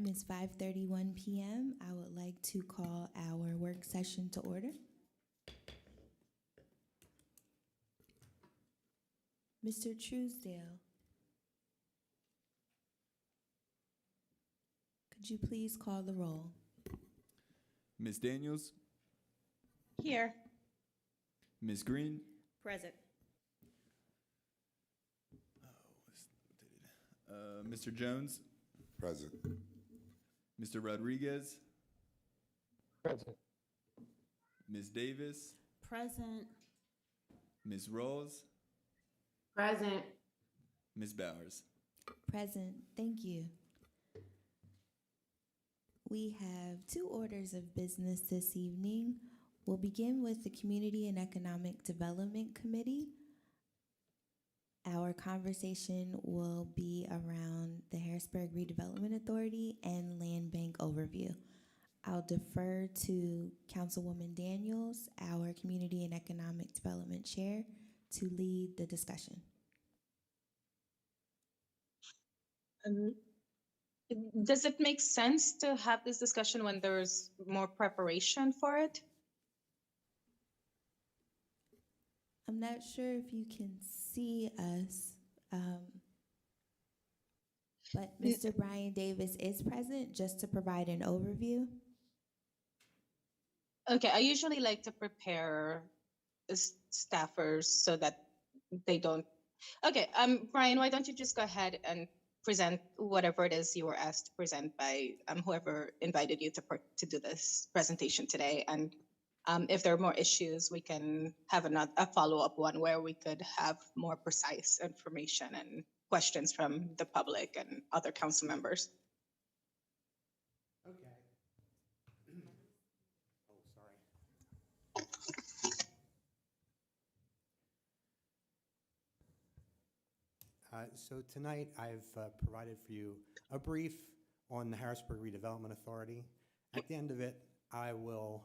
It's 5:31 p.m. I would like to call our work session to order. Mr. Truesdale, could you please call the roll? Ms. Daniels, Here. Ms. Green, Present. Mr. Jones, Present. Mr. Rodriguez, Present. Ms. Davis, Present. Ms. Rawls, Present. Ms. Bowers. Present. Thank you. We have two orders of business this evening. We'll begin with the Community and Economic Development Committee. Our conversation will be around the Harrisburg Redevelopment Authority and Land Bank overview. I'll defer to Councilwoman Daniels, our Community and Economic Development Chair, to lead the discussion. Does it make sense to have this discussion when there's more preparation for it? I'm not sure if you can see us, but Mr. Brian Davis is present just to provide an overview. Okay, I usually like to prepare staffers so that they don't. Okay, Brian, why don't you just go ahead and present whatever it is you were asked to present by whoever invited you to do this presentation today. And if there are more issues, we can have a follow-up one where we could have more precise information and questions from the public and other council members. Okay. Oh, sorry. So tonight I've provided for you a brief on the Harrisburg Redevelopment Authority. At the end of it, I will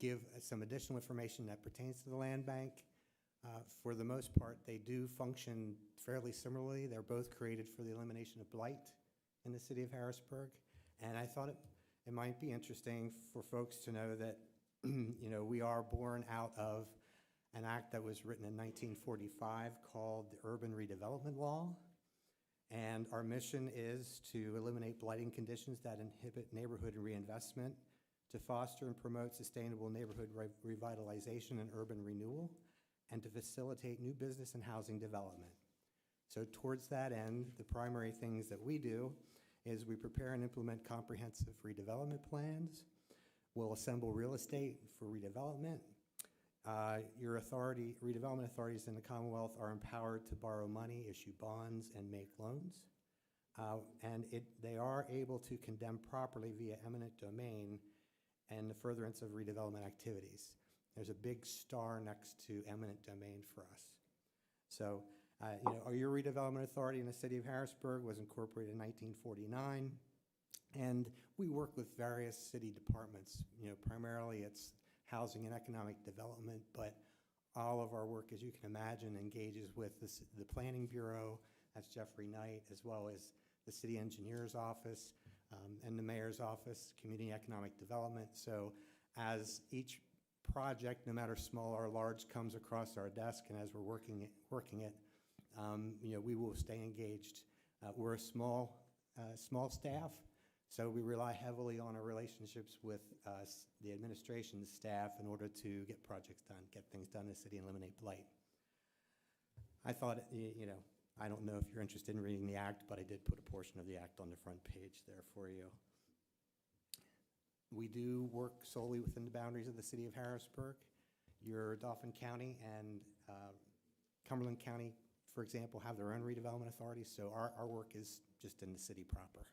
give some additional information that pertains to the land bank. For the most part, they do function fairly similarly. They're both created for the elimination of blight in the city of Harrisburg. And I thought it might be interesting for folks to know that we are born out of an act that was written in 1945 called the Urban Redevelopment Law. And our mission is to eliminate blighting conditions that inhibit neighborhood reinvestment, to foster and promote sustainable neighborhood revitalization and urban renewal, and to facilitate new business and housing development. So towards that end, the primary things that we do is we prepare and implement comprehensive redevelopment plans. We'll assemble real estate for redevelopment. Your redevelopment authorities in the Commonwealth are empowered to borrow money, issue bonds, and make loans. And they are able to condemn properly via eminent domain and the furtherance of redevelopment activities. There's a big star next to eminent domain for us. So, your redevelopment authority in the city of Harrisburg was incorporated in 1949, and we work with various city departments. Primarily it's housing and economic development, but all of our work, as you can imagine, engages with the Planning Bureau, that's Jeffrey Knight, as well as the City Engineer's Office and the Mayor's Office, Community Economic Development. So as each project, no matter small or large, comes across our desk, and as we're working it, we will stay engaged. We're a small staff, so we rely heavily on our relationships with the administration staff in order to get projects done, get things done in the city, and eliminate blight. I thought, I don't know if you're interested in reading the act, but I did put a portion of the act on the front page there for you. We do work solely within the boundaries of the city of Harrisburg. Your Dauphin County and Cumberland County, for example, have their own redevelopment authorities, so our work is just in the city proper.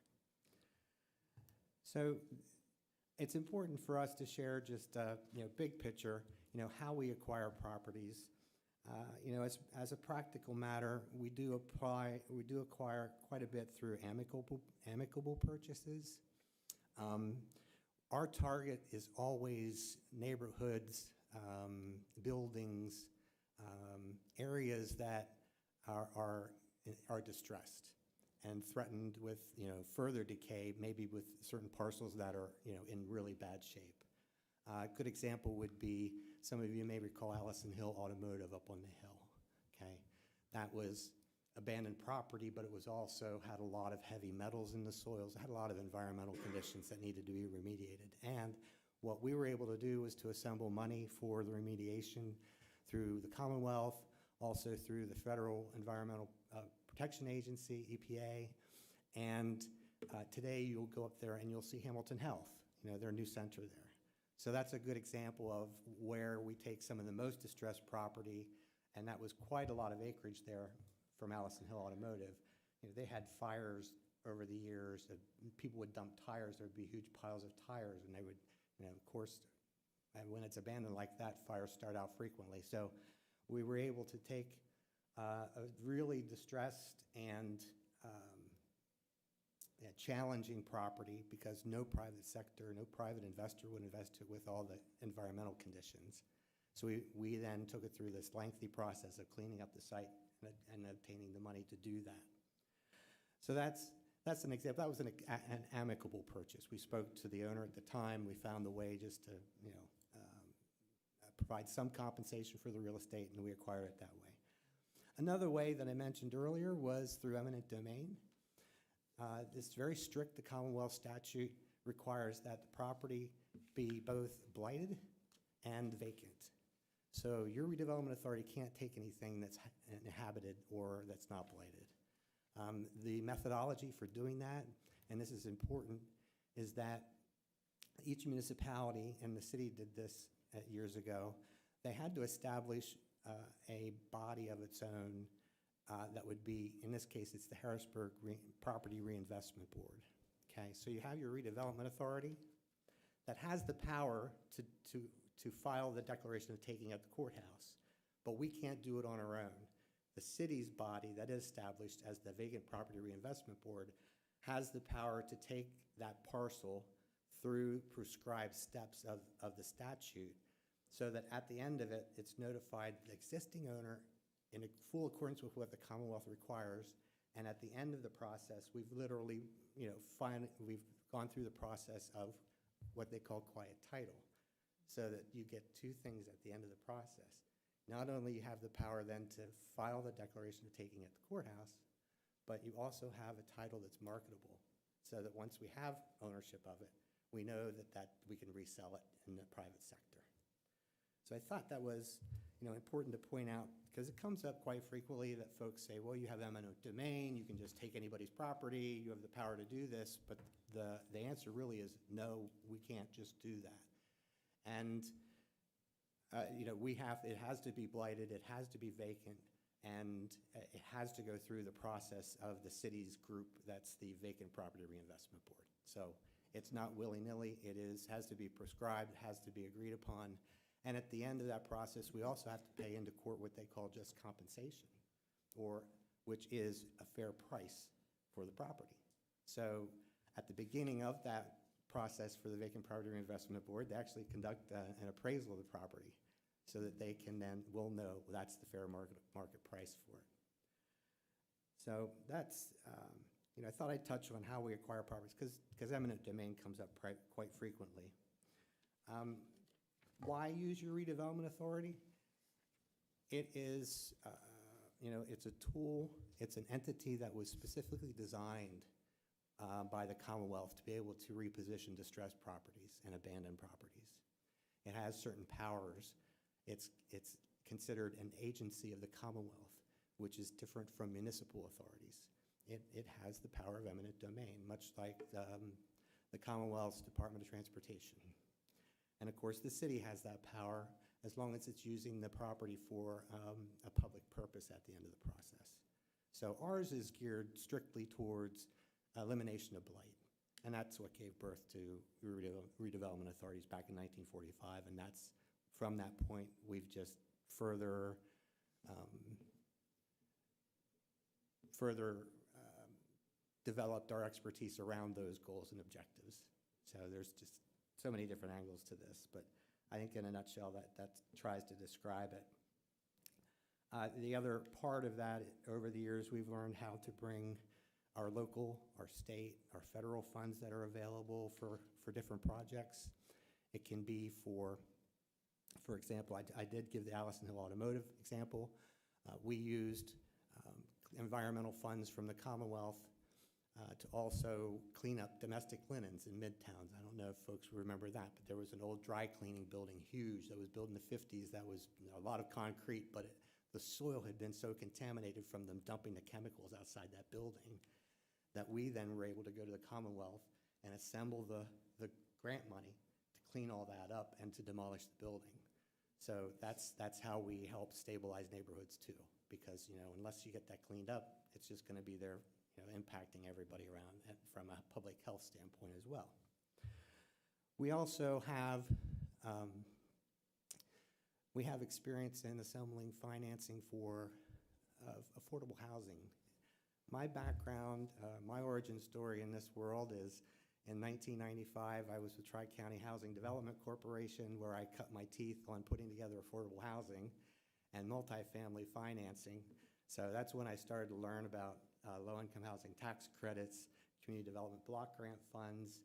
So it's important for us to share just big picture, how we acquire properties. As a practical matter, we do acquire quite a bit through amicable purchases. Our target is always neighborhoods, buildings, areas that are distressed. and threatened with, further decay, maybe with certain parcels that are, in really bad shape. A good example would be, some of you may recall Allison Hill Automotive up on the hill, okay? That was abandoned property, but it was also had a lot of heavy metals in the soils. It had a lot of environmental conditions that needed to be remediated. And what we were able to do was to assemble money for the remediation through the Commonwealth, also through the Federal Environmental Protection Agency, EPA, and today you'll go up there and you'll see Hamilton Health, their new center there. So that's a good example of where we take some of the most distressed property, and that was quite a lot of acreage there from Allison Hill Automotive. They had fires over the years. People would dump tires. There would be huge piles of tires, and they would, of course, when it's abandoned like that, fires start out frequently. So we were able to take a really distressed and challenging property, because no private sector, no private investor would invest it with all the environmental conditions. So we then took it through this lengthy process of cleaning up the site and obtaining the money to do that. So that's an example. That was an amicable purchase. We spoke to the owner at the time. We found the way just to provide some compensation for the real estate, and we acquired it that way. Another way that I mentioned earlier was through eminent domain. It's very strict. The Commonwealth statute requires that the property be both blighted and vacant. So your redevelopment authority can't take anything that's inhabited or that's not blighted. The methodology for doing that, and this is important, is that each municipality, and the city did this years ago, they had to establish a body of its own that would be, in this case, it's the Harrisburg Property Reinvestment Board. Okay, so you have your redevelopment authority that has the power to file the declaration of taking at the courthouse, but we can't do it on our own. The city's body that is established as the Vacant Property Reinvestment Board has the power to take that parcel through prescribed steps of the statute, so that at the end of it, it's notified the existing owner in a full accordance with what the Commonwealth requires. And at the end of the process, we've literally, we've gone through the process of what they call quiet title, so that you get two things at the end of the process. Not only you have the power then to file the declaration of taking at the courthouse, but you also have a title that's marketable, so that once we have ownership of it, we know that we can resell it in the private sector. So I thought that was important to point out, because it comes up quite frequently that folks say, well, you have eminent domain, you can just take anybody's property, you have the power to do this, but the answer really is no, we can't just do that. And it has to be blighted, it has to be vacant, and it has to go through the process of the city's group, that's the Vacant Property Reinvestment Board. So it's not willy-nilly, has to be prescribed, it has to be agreed upon. And at the end of that process, we also have to pay into court what they call just compensation, which is a fair price for the property. So at the beginning of that process for the Vacant Property Reinvestment Board, they actually conduct an appraisal of the property, so that they will know that's the fair market price for it. So that's, I thought I'd touch on how we acquire properties, because eminent domain comes up quite frequently. Why use your redevelopment authority? It is, it's a tool, it's an entity that was specifically designed by the Commonwealth to be able to reposition distressed properties and abandoned properties. It has certain powers. It's considered an agency of the Commonwealth, which is different from municipal authorities. It has the power of eminent domain, much like the Commonwealth's Department of Transportation. And of course, the city has that power as long as it's using the property for a public purpose at the end of the process. So ours is geared strictly towards elimination of blight. And that's what gave birth to redevelopment authorities back in 1945. And that's, from that point, we've just further developed our expertise around those goals and objectives. So there's just so many different angles to this, but I think in a nutshell that tries to describe it. The other part of that, over the years, we've learned how to bring our local, our state, our federal funds that are available for different projects. It can be for example, I did give the Allison Hill Automotive example. We used environmental funds from the Commonwealth to also clean up domestic linens in midtowns. I don't know if folks remember that, but there was an old dry cleaning building, huge, that was built in the 50s. That was a lot of concrete, but the soil had been so contaminated from them dumping the chemicals outside that building that we then were able to go to the Commonwealth and assemble the grant money to clean all that up and to demolish the building. So that's how we help stabilize neighborhoods too, because unless you get that cleaned up, it's just going to be there impacting everybody around from a public health standpoint as well. We also have experience in assembling financing for affordable housing. My background, my origin story in this world is in 1995, I was with Tri-County Housing Development Corporation, where I cut my teeth on putting together affordable housing and multifamily financing. So that's when I started to learn about low-income housing tax credits, community development block grant funds,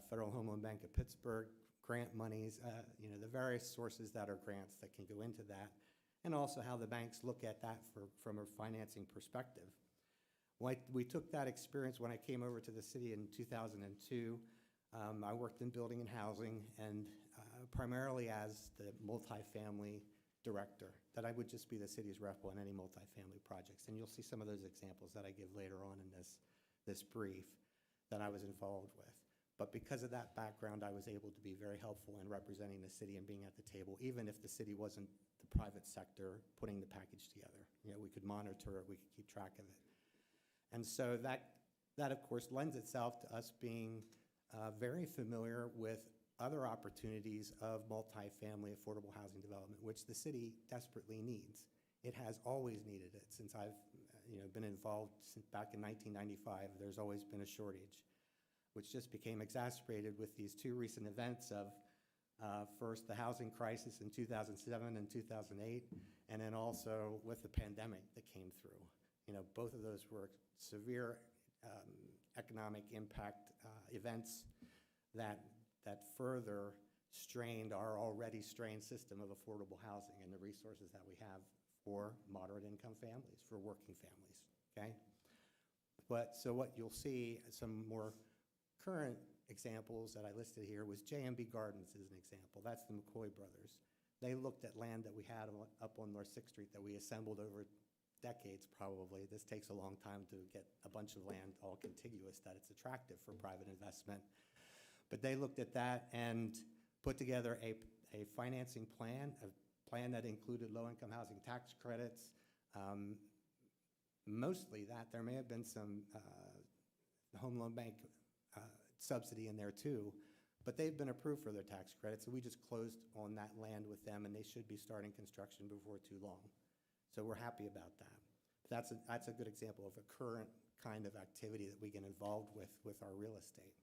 Federal Home Loan Bank of Pittsburgh grant monies, the various sources that are grants that can go into that, and also how the banks look at that from a financing perspective. We took that experience when I came over to the city in 2002. I worked in building and housing, and primarily as the multifamily director, that I would just be the city's rep on any multifamily projects. And you'll see some of those examples that I give later on in this brief that I was involved with. But because of that background, I was able to be very helpful in representing the city and being at the table, even if the city wasn't the private sector putting the package together. We could monitor it, we could keep track of it. And so that of course lends itself to us being very familiar with other opportunities of multifamily affordable housing development, which the city desperately needs. It has always needed it since I've been involved since back in 1995. There's always been a shortage, which just became exacerbated with these two recent events of first the housing crisis in 2007 and 2008, and then also with the pandemic that came through. Both of those were severe economic impact events that further strained our already strained system of affordable housing and the resources that we have for moderate income families, for working families, okay? So what you'll see, some more current examples that I listed here was J&B Gardens is an example. That's the McCoy brothers. They looked at land that we had up on North 6th Street that we assembled over decades probably. This takes a long time to get a bunch of land all contiguous that it's attractive for private investment. But they looked at that and put together a financing plan, a plan that included low-income housing tax credits. Mostly that. There may have been some home loan bank subsidy in there too, but they've been approved for their tax credits, and we just closed on that land with them, and they should be starting construction before too long. So we're happy about that. That's a good example of a current kind of activity that we get involved with our real estate.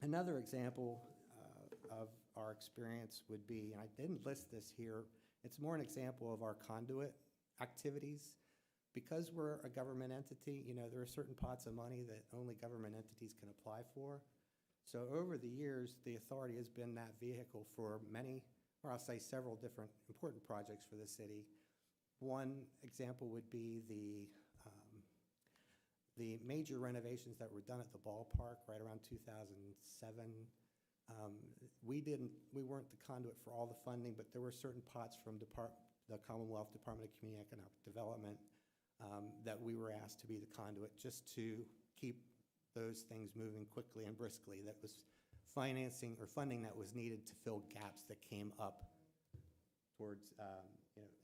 Another example of our experience would be, and I didn't list this here, it's more an example of our conduit activities. Because we're a government entity, there are certain pots of money that only government entities can apply for. So over the years, the authority has been that vehicle for many, or I'll say several different important projects for the city. One example would be the major renovations that were done at the ballpark right around 2007. We weren't the conduit for all the funding, but there were certain pots from the Commonwealth Department of Community and Economic Development that we were asked to be the conduit just to keep those things moving quickly and briskly. That was financing or funding that was needed to fill gaps that came up towards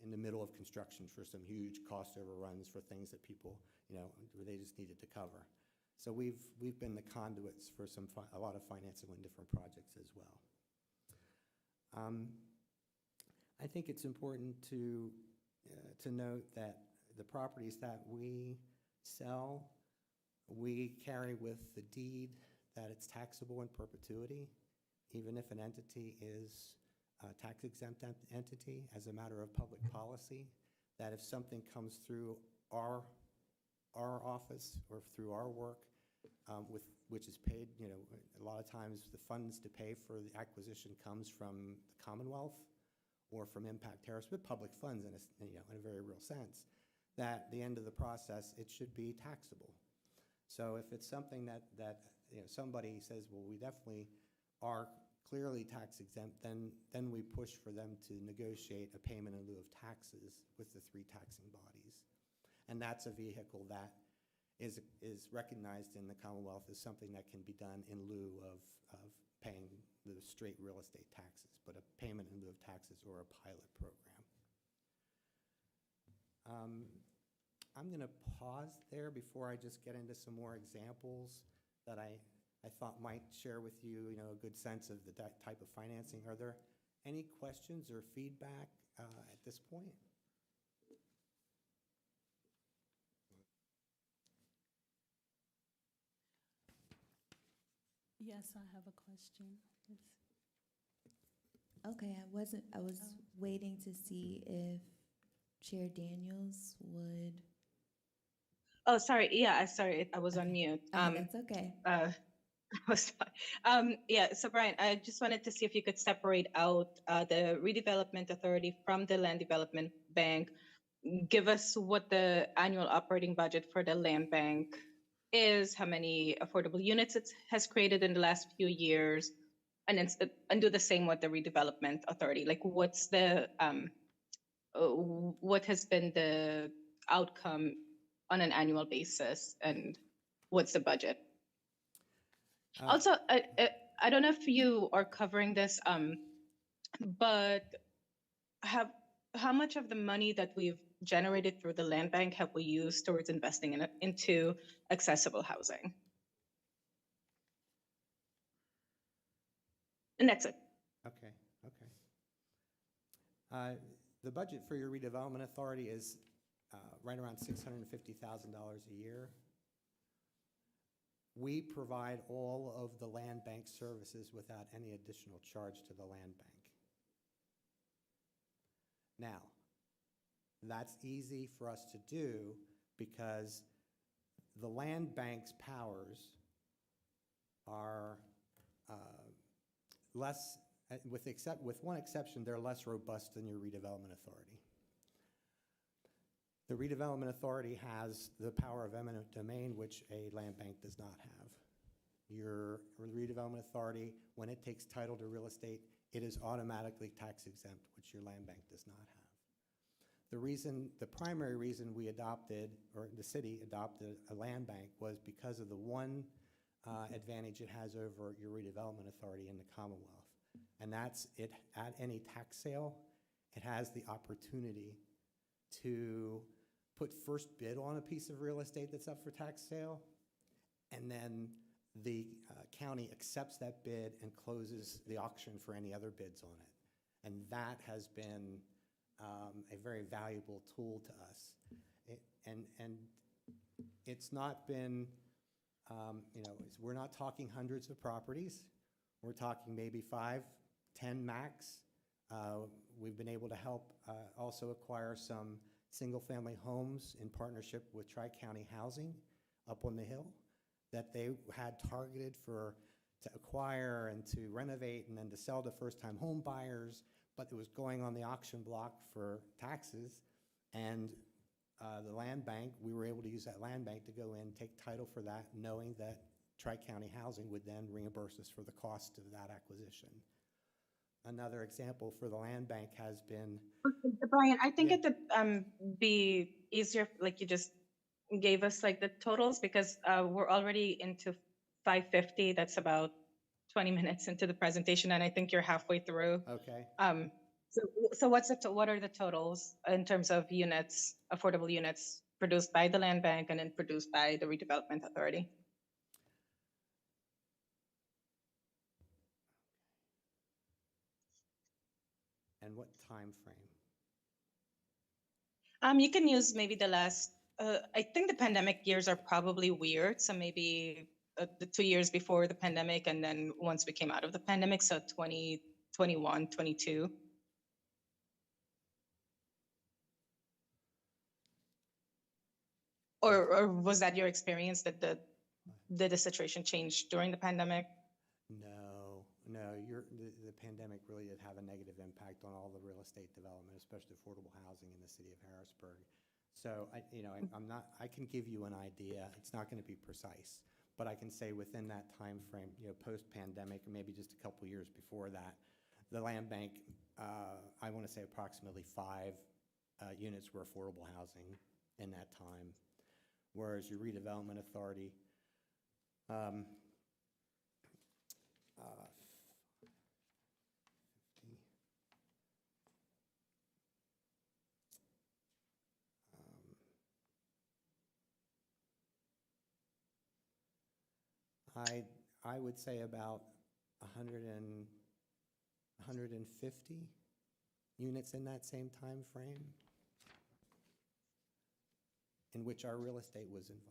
in the middle of construction for some huge cost overruns for things that people they just needed to cover. So we've been the conduits for a lot of financing on different projects as well. I think it's important to note that the properties that we sell, we carry with the deed that it's taxable in perpetuity, even if an entity is a tax-exempt entity, as a matter of public policy, that if something comes through our our office or through our work, which is paid, a lot of times the funds to pay for the acquisition comes from the Commonwealth or from Impact Harrisburg, public funds in a very real sense, that at the end of the process, it should be taxable. So if it's something that somebody says, well, we definitely are clearly tax exempt, then we push for them to negotiate a payment in lieu of taxes with the three taxing bodies. And that's a vehicle that is recognized in the Commonwealth as something that can be done in lieu of paying the straight real estate taxes, but a payment in lieu of taxes or a pilot program. I'm going to pause there before I just get into some more examples that I thought might share with you, a good sense of the type of financing. Are there any questions or feedback at this point? Yes, I have a question. Okay, I was waiting to see if Chair Daniels would. Oh, sorry. Yeah, sorry, I was on mute. That's okay. Yeah, so Brian, I just wanted to see if you could separate out the redevelopment authority from the land development bank. Give us what the annual operating budget for the land bank is, how many affordable units it has created in the last few years, and do the same with the redevelopment authority. Like, what's the what has been the outcome on an annual basis, and what's the budget? Also, I don't know if you are covering this, but how much of the money that we've generated through the land bank have we used towards investing into accessible housing? And that's it. Okay. The budget for your redevelopment authority is right around $650,000 a year. We provide all of the land bank services without any additional charge to the land bank. Now, that's easy for us to do because the land bank's powers are less, with one exception, they're less robust than your redevelopment authority. The redevelopment authority has the power of eminent domain, which a land bank does not have. Your redevelopment authority, when it takes title to real estate, it is automatically tax exempt, which your land bank does not have. The primary reason we adopted, or the city adopted a land bank, was because of the one advantage it has over your redevelopment authority in the Commonwealth. And that's it. At any tax sale, it has the opportunity to put first bid on a piece of real estate that's up for tax sale, and then the county accepts that bid and closes the auction for any other bids on it. And that has been a very valuable tool to us. And it's not been, we're not talking hundreds of properties. We're talking maybe 5, 10 max. We've been able to help also acquire some single-family homes in partnership with Tri-County Housing up on the hill that they had targeted to acquire and to renovate and then to sell to first-time home buyers, but it was going on the auction block for taxes. And the land bank, we were able to use that land bank to go in, take title for that, knowing that Tri-County Housing would then reimburse us for the cost of that acquisition. Another example for the land bank has been... Brian, I think it would be easier, like you just gave us like the totals, because we're already into 5:50. That's about 20 minutes into the presentation, and I think you're halfway through. Okay. So what are the totals in terms of units, affordable units produced by the land bank and then produced by the redevelopment authority? And what time frame? You can use maybe the last, I think the pandemic years are probably weird. So maybe the 2 years before the pandemic, and then once we came out of the pandemic, so 2021, 22. or was that your experience that the situation changed during the pandemic? No, the pandemic really did have a negative impact on all the real estate development, especially affordable housing in the city of Harrisburg. So I can give you an idea. It's not going to be precise, but I can say within that time frame, post-pandemic, or maybe just a couple years before that, the land bank, I want to say approximately 5 units were affordable housing in that time, whereas your redevelopment authority, I would say about 150 units in that same time frame in which our real estate was involved.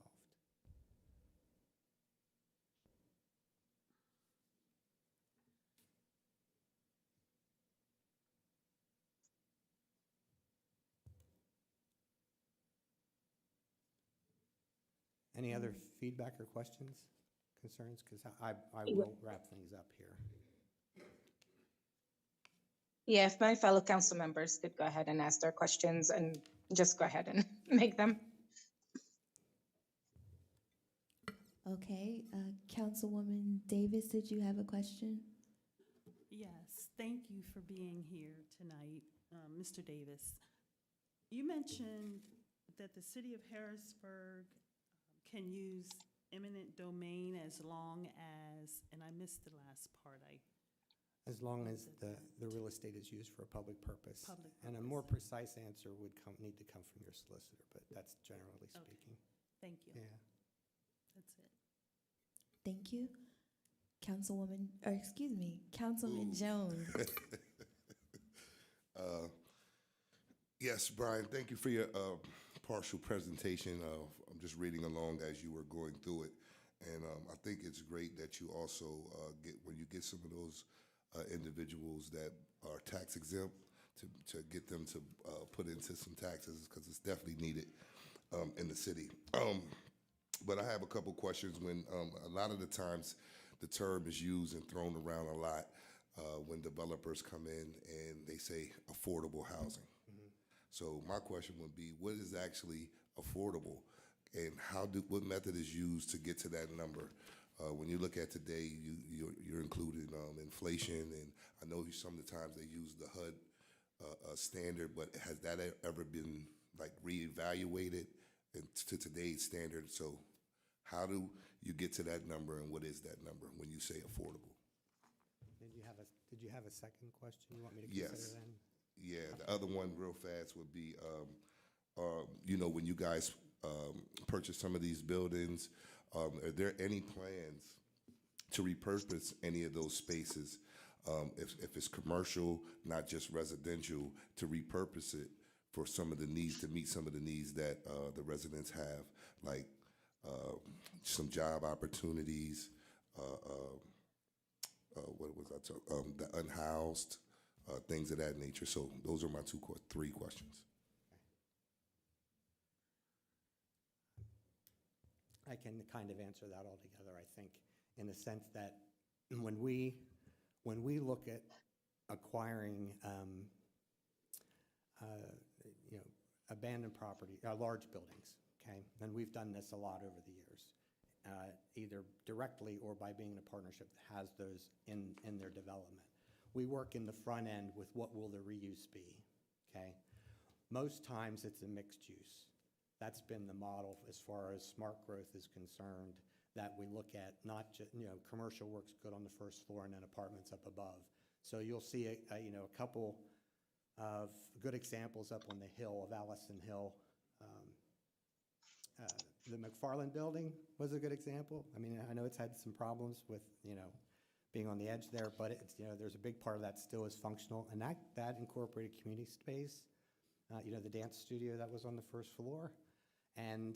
Any other feedback or questions, concerns? Because I will wrap things up here. Yeah, if my fellow council members could go ahead and ask their questions and just go ahead and make them. Okay, Councilwoman Davis, did you have a question? Yes, thank you for being here tonight, Mr. Davis. You mentioned that the city of Harrisburg can use eminent domain as long as, and I missed the last part, As long as the real estate is used for a public purpose. Public And a purpose. more precise answer would need to come from your solicitor, but that's generally Okay. speaking. Thank you. Yeah. That's it. Thank you. Councilman Ooh. Jones. Yes, Brian, thank you for your partial presentation. I'm just reading along as you were going through it. And I think it's great that you also when you get some of those individuals that are tax exempt, to get them to put into some taxes, because it's definitely needed in the city. But I have a couple questions. When a lot of the times the term is used and thrown around a lot when developers come in and they say affordable housing. So my question would be, what is actually affordable, and what method is used to get to that number? When you look at today, you're including inflation, and I know some of the times they use the HUD standard, but has that ever been like reevaluated to today's standard? So how do you get to that number, and what is that number when you say affordable? Did you have a second question you want me to Yes. consider then? Yeah, the other one real fast would be, when you guys purchase some of these buildings, are there any plans to repurpose any of those spaces, if it's commercial, not just residential, to repurpose it for some of the needs, to meet some of the needs that the residents have, like some job opportunities, what was I talking? The unhoused, things of that nature. So those are my 3 questions. I can kind of answer that all together, I think, in the sense that when we look at acquiring, abandoned property, large buildings, okay, and we've done this a lot over the years, either directly or by being in a partnership that has those in their development. We work in the front end with what will the reuse be, okay? Most times it's a mixed use. That's been the model as far as smart growth is concerned, that we look at not just, commercial works good on the first floor and then apartments up above. So you'll see a couple of good examples up on the hill of Allison Hill. The McFarland building was a good example. I mean, I know it's had some problems with, being on the edge there, but it's, there's a big part of that still is functional, and that incorporated community space, the dance studio that was on the first floor. And,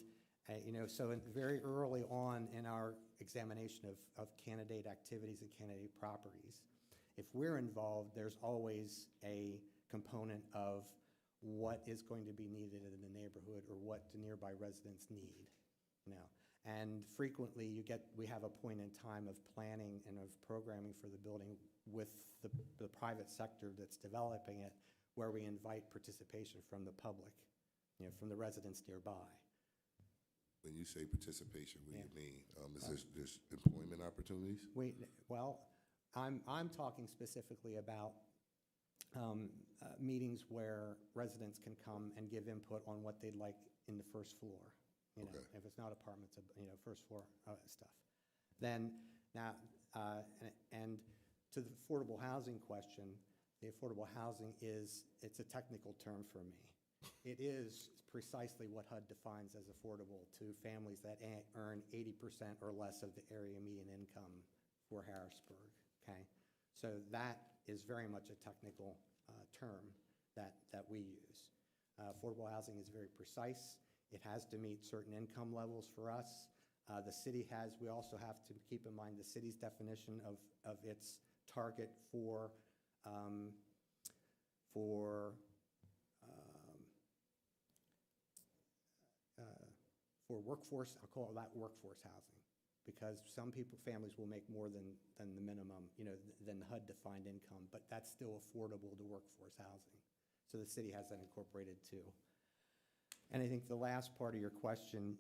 so very early on in our examination of candidate activities and candidate properties, if we're involved, there's always a component of what is going to be needed in the neighborhood or what the nearby residents need, you know. And frequently we have a point in time of planning and of programming for the building with the private sector that's developing it, where we invite participation from the public, you know, from the residents nearby. When you say participation, what do you Yeah. mean? Is this just employment opportunities? Well, I'm talking specifically about meetings where residents can come and give input on what they'd like in the first floor. You know, Okay. if it's not apartments, you know, first floor stuff. Then now, and to the affordable housing question, the affordable housing it's a technical term for me. It is precisely what HUD defines as affordable to families that earn 80% or less of the area median income for Harrisburg, okay? So that is very much a technical term that we use. Affordable housing is very precise. It has to meet certain income levels for us. The city we also have to keep in mind the city's definition of its target for workforce. I'll call that workforce housing, because some families will make more than the minimum, you know, than the HUD-defined income, but that's still affordable to workforce housing. So the city has that incorporated too. And I think the last part of your question,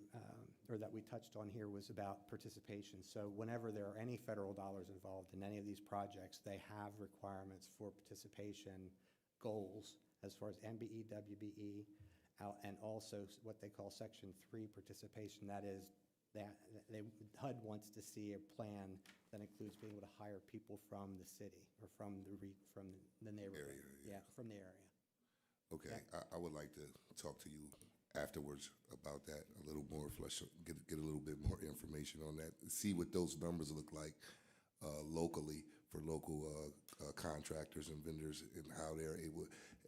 or that we touched on here, was about participation. So whenever there are any federal dollars involved in any of these projects, they have requirements for participation goals as far as MBE, WBE, and also what they call Section 3 participation. That is, HUD wants to see a plan that includes being able to hire people from the city or from the neighborhood. Area, yeah. From the area. Okay, I would like to talk to you afterwards about that a little more, get a little bit more information on that, see what those numbers look like locally for local contractors and vendors, and how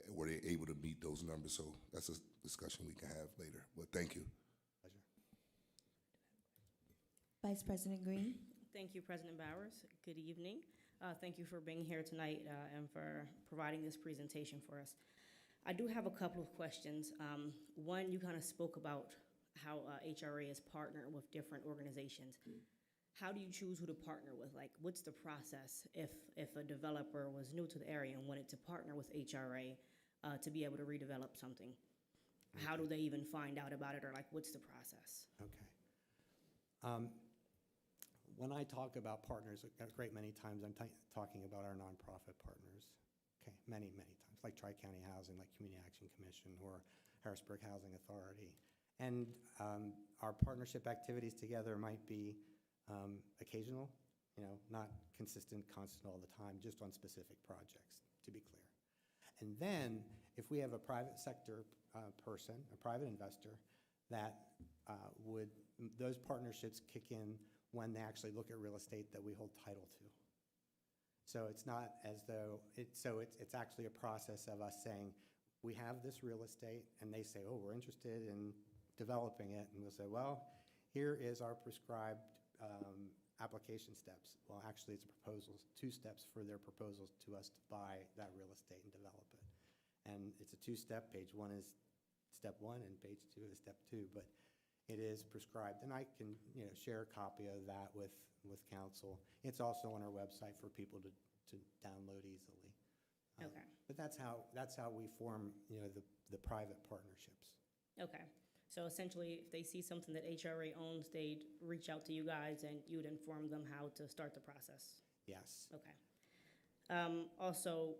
were they able to meet those numbers. So that's a discussion we can have later, but thank you. Pleasure. Vice President Green. Thank you, President Bowers. Good evening. Thank you for being here tonight and for providing this presentation for us. I do have a couple of questions. One, you kind of spoke about how HRA is partnered with different organizations. How do you choose who to partner with? Like, what's the process if a developer was new to the area and wanted to partner with HRA to be able to redevelop something? How do they even find out about it, or like, what's the process? Okay. When I talk about partners, a great many times I'm talking about our nonprofit partners. Okay, many times, like Tri-County Housing, like Community Action Commission, or Harrisburg Housing Authority. And our partnership activities together might be occasional, you know, not consistent, constant all the time, just on specific projects, to be clear. And then, if we have a private sector person, a private investor, that those partnerships kick in when they actually look at real estate that we hold title to. So it's not as though, it's actually a process of us saying, we have this real estate, and they say, oh, we're interested in developing it, and we'll say, well, here is our prescribed application steps. Well, actually, it's a proposal, 2 steps for their proposals to us to buy that real estate and develop it. And it's a 2-step. Page 1 is step 1, and page 2 is step 2, but it is prescribed, and I can, you know, share a copy of that with council. It's also on our website for people to download easily. Okay. But that's how we form, you know, the private partnerships. Okay. So essentially, if they see something that HRA owns, they'd reach out to you guys and you'd inform them how to start the process? Yes. Okay. Also,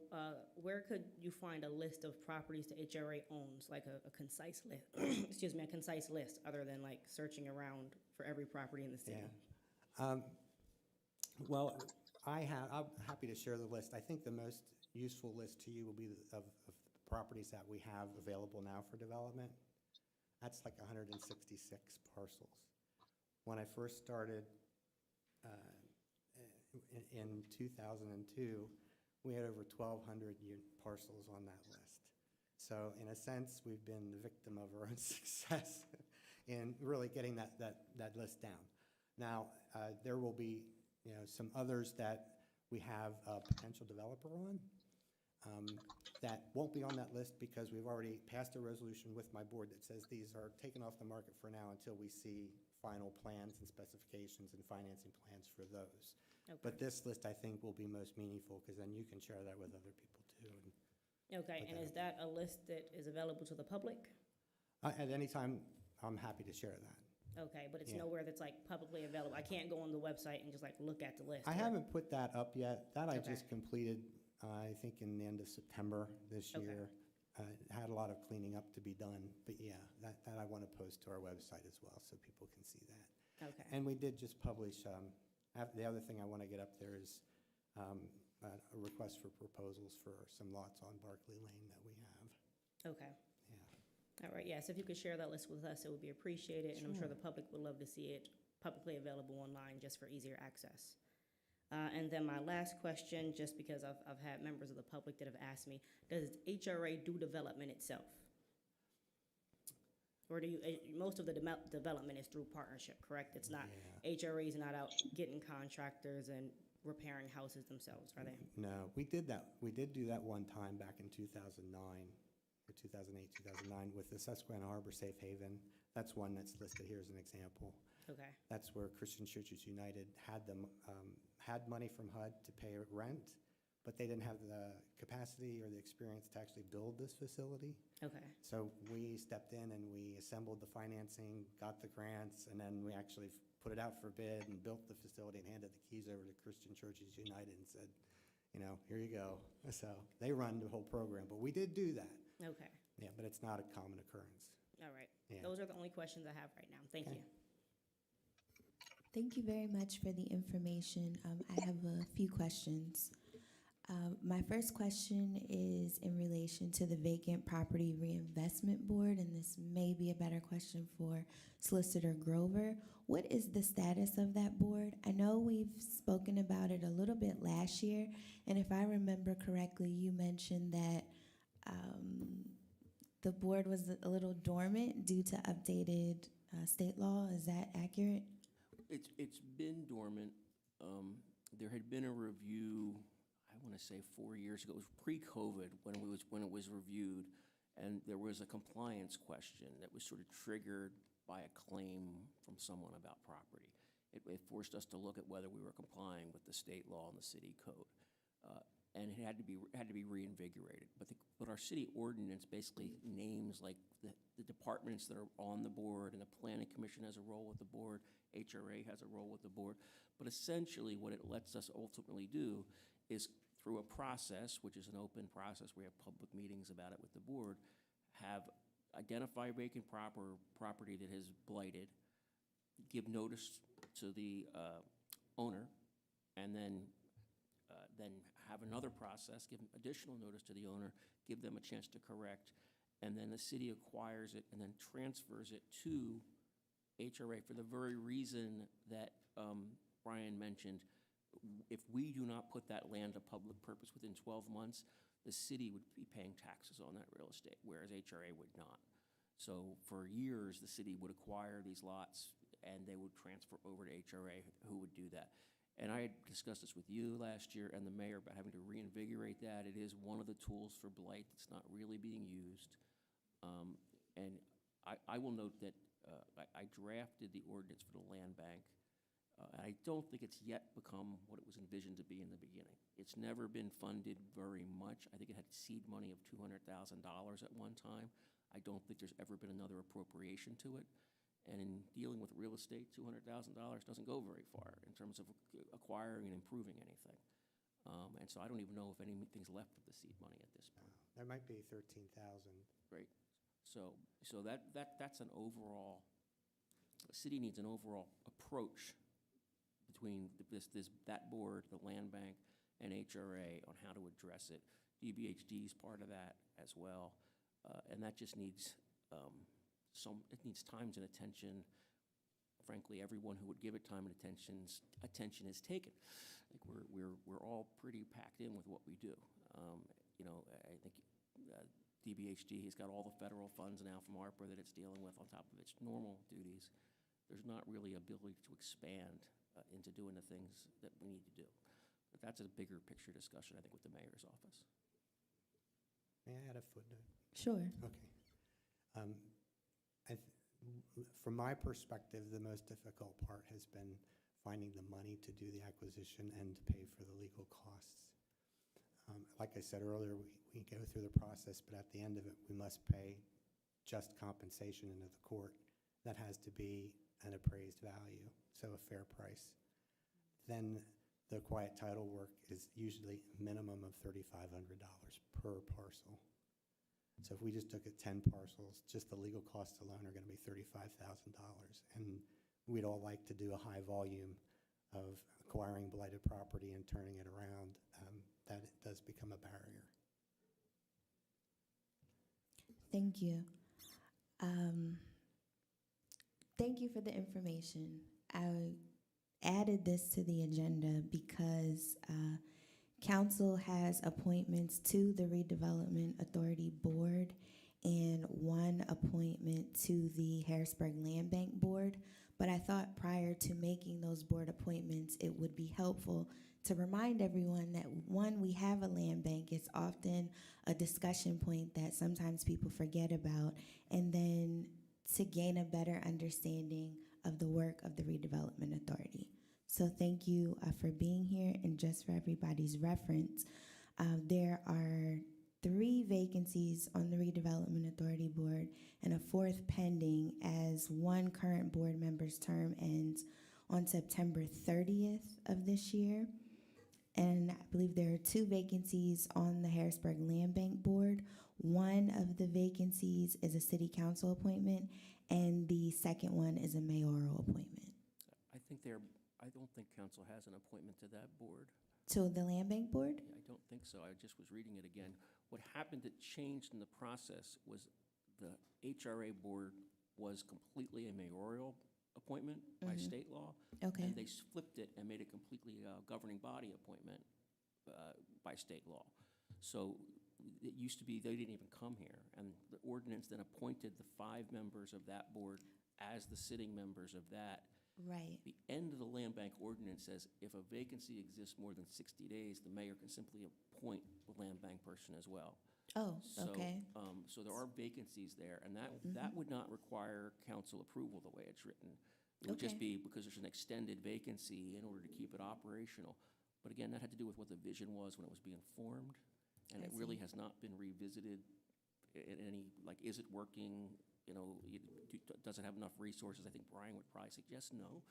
where could you find a list of properties that HRA owns, like a concise list, excuse me, a concise list, other than like searching around for every property in the city? Yeah. Well, I'm happy to share the list. I think the most useful list to you will be of properties that we have available now for development. That's like 166 parcels. When I first started in 2002, we had over 1,200 parcels on that list. So in a sense, we've been the victim of our own success in really getting that list down. Now, there will be, you know, some others that we have a potential developer on. that won't be on that list because we've already passed a resolution with my board that says these are taken off the market for now until we see final plans and specifications and financing plans for those. Okay. But this list, I think, will be most meaningful because then you can share that with other people too. Okay, put and that is that a list that is available to the public? At any time, I'm happy to share that. Okay, but it's Yeah. nowhere that's like publicly available. I can't go on the website and just like look at the list. I or- haven't put that up yet. That I Okay. just completed, I think in the end of September this Okay. year. Had a lot of cleaning up to be done, but yeah, that I want to post to our website as well so people can see that. Okay, And we did just publish, the other thing I want to get up there is a request for proposals for some lots on Barkley Lane that we have. okay. Yeah. All right, yes, if you could share that list with us, it would be appreciated, and I'm sure Sure. the public would love to see it publicly available online just for easier access. And then my last question, just because I've had members of the public that have asked me, does HRA do development itself? Or do you, most of the development is through partnership, correct? It's not, Yeah. HRA's not out getting contractors and repairing houses themselves, are they? No, we did that. We did do that one time back in 2009, or 2008, 2009, with the Susquehanna Harbor Safe Haven. That's one that's listed here as an example. Okay, That's where Christian Churches United had money from HUD to pay rent, but they didn't have the capacity or the experience to actually build this facility. okay, So we stepped in and we assembled the financing, got the grants, and then we actually put it out for bid and built the facility and handed the keys over to Christian Churches United and said, here you go. So they run the whole program, but we did do that. okay. Yeah, but it's not a common occurrence. All right. Yeah. Those are the only questions I have right now. Thank Okay. you. Thank you very much for the information. I have a few questions. My first question is in relation to the Vacant Property Reinvestment Board, and this may be a better question for Solicitor Grover. What is the status of that board? I know we've spoken about it a little bit last year, and if I remember correctly, you mentioned that the board was a little dormant due to updated state law. Is that accurate? It's been dormant. There had been a review, I want to say 4 years ago. It was pre-COVID when it was reviewed, and there was a compliance question that was sort of triggered by a claim from someone about property. It forced us to look at whether we were complying with the state law and the city code, and it had to be reinvigorated. But our city ordinance basically names like the departments that are on the board, and the planning commission has a role with the board. HRA has a role with the board. But essentially what it lets us ultimately do is, through a process, which is an open process, we have public meetings about it with the board, identify vacant property that has blighted, give notice to the owner, and then have another process, give additional notice to the owner, give them a chance to correct, and then the city acquires it and then transfers it to HRA for the very reason that Brian mentioned. If we do not put that land to public purpose within 12 months, the city would be paying taxes on that real estate, whereas HRA would not. So for years, the city would acquire these lots and they would transfer over to HRA, who would do that. And I had discussed this with you last year and the mayor about having to reinvigorate that. It is one of the tools for blight that's not really being used. And I will note that I drafted the ordinance for the land bank. I don't think it's yet become what it was envisioned to be in the beginning. It's never been funded very much. I think it had seed money of $200,000 at one time. I don't think there's ever been another appropriation to it. And in dealing with real estate, $200,000 doesn't go very far in terms of acquiring and improving anything. And so I don't even know if anything's left of the seed money at this point. There might be 13,000. Right. So that's an overall, the city needs an overall approach between that board, the land bank, and HRA on how to address it. DBHD is part of that as well. And that just needs it needs time and attention. Frankly, everyone who would give it time and attention is taken. Like we're all pretty packed in with what we do. I think DBHD has got all the federal funds now from ARPA that it's dealing with on top of its normal duties. There's not really ability to expand into doing the things that we need to do. But that's a bigger picture discussion, I think, with the mayor's office. May I add a footnote? Sure. Okay. Um, From my perspective, the most difficult part has been finding the money to do the acquisition and to pay for the legal costs. Like I said earlier, we go through the process, but at the end of it, we must pay just compensation into the court. That has to be an appraised value, so a fair price. Then the quiet title work is usually a minimum of $3,500 per parcel. So if we just took it 10 parcels, just the legal costs alone are going to be $35,000. And we'd all like to do a high volume of acquiring blighted property and turning it around. That it does become a barrier. Thank you. Thank you for the information. I added this to the agenda because council has appointments to the Redevelopment Authority Board and one appointment to the Harrisburg Land Bank Board. But I thought prior to making those board appointments, it would be helpful to remind everyone that, one, we have a land bank. It's often a discussion point that sometimes people forget about, and then to gain a better understanding of the work of the Redevelopment Authority. So thank you for being here, and just for everybody's reference, there are 3 vacancies on the Redevelopment Authority Board and a 4th pending, as one current board member's term ends on September 30th of this year. And I believe there are 2 vacancies on the Harrisburg Land Bank Board. One of the vacancies is a city council appointment, and the second one is a mayoral appointment. I don't think council has an appointment to that board. To the Land Bank Board? I don't think so. I just was reading it again. What happened that changed in the process was the HRA board was completely a mayoral appointment by state law. Okay. And they flipped it and made it completely governing body appointment by state law. So it used to be they didn't even come here. And the ordinance then appointed the 5 members of that board as the sitting members of that. Right. The end of the land bank ordinance says if a vacancy exists more than 60 days, the mayor can simply appoint the land bank person as well. Oh, So, okay. So there are vacancies there, and that would not require council approval the way it's written. It would just Okay. be because there's an extended vacancy in order to keep it operational. But again, that had to do with what the vision was when it was being formed, and I it really see. has not been revisited in any, like, is it working? You know, does it have enough resources? I think Brian would probably suggest no,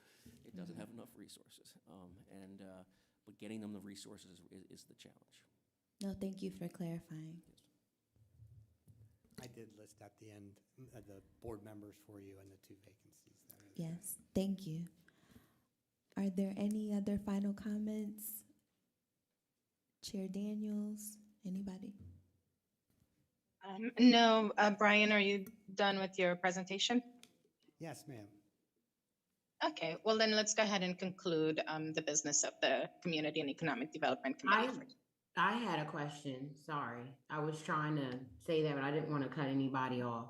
it doesn't have enough resources. But getting them the resources is the challenge. No, thank you for clarifying. I did list at the end the board members for you and the 2 vacancies. Yes, thank you. Are there any other final comments? Chair Daniels, anybody? No, Brian, are you done with your presentation? Yes, ma'am. Okay, well then let's go ahead and conclude the business of the Community and Economic Development Committee. I had a question. Sorry. I was trying to say that, but I didn't want to cut anybody off.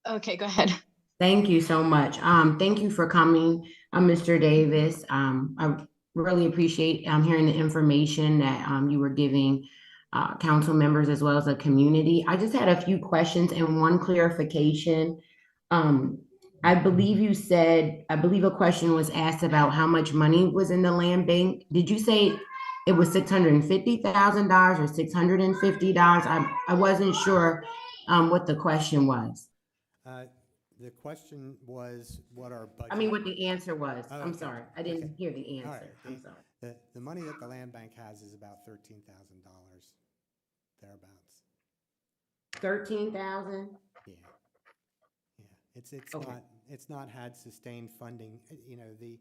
Okay, go ahead. Thank you so much. Thank you for coming, Mr. Davis. I really appreciate hearing the information that you were giving council members as well as the community. I just had a few questions and one clarification. I believe a question was asked about how much money was in the land bank. Did you say it was $650,000 or $650? I wasn't sure what the question was. The question was what our budget. I mean, what the answer was. Oh, I'm okay. sorry. I didn't Okay. hear the answer. All right. I'm sorry. The money that the land bank has is about $13,000, thereabouts. 13,000? Yeah. It's Okay. it's not had sustained funding. You know, the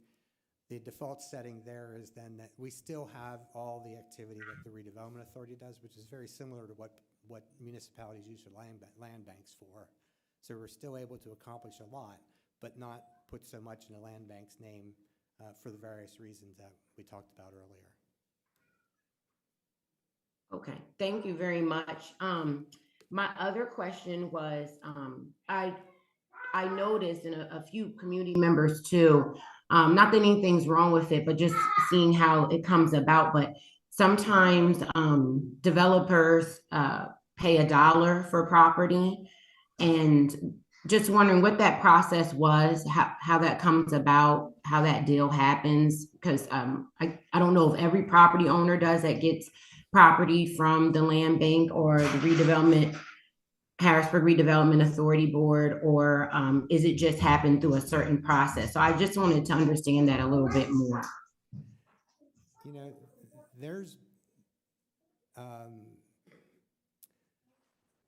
default setting there is then that we still have all the activity that the Redevelopment Authority does, which is very similar to what municipalities use their land banks for. So we're still able to accomplish a lot, but not put so much in the land bank's name for the various reasons that we talked about earlier. Okay, thank you very much. My other question was, I noticed in a few community members too, not that anything's wrong with it, but just seeing how it comes about. But sometimes developers pay $1 for property. And just wondering what that process was, how that comes about, how that deal happens, because I don't know if every property owner does that gets property from the land bank or the Harrisburg Redevelopment Authority Board, or is it just happen through a certain process? So I just wanted to understand that a little bit more. You know, there's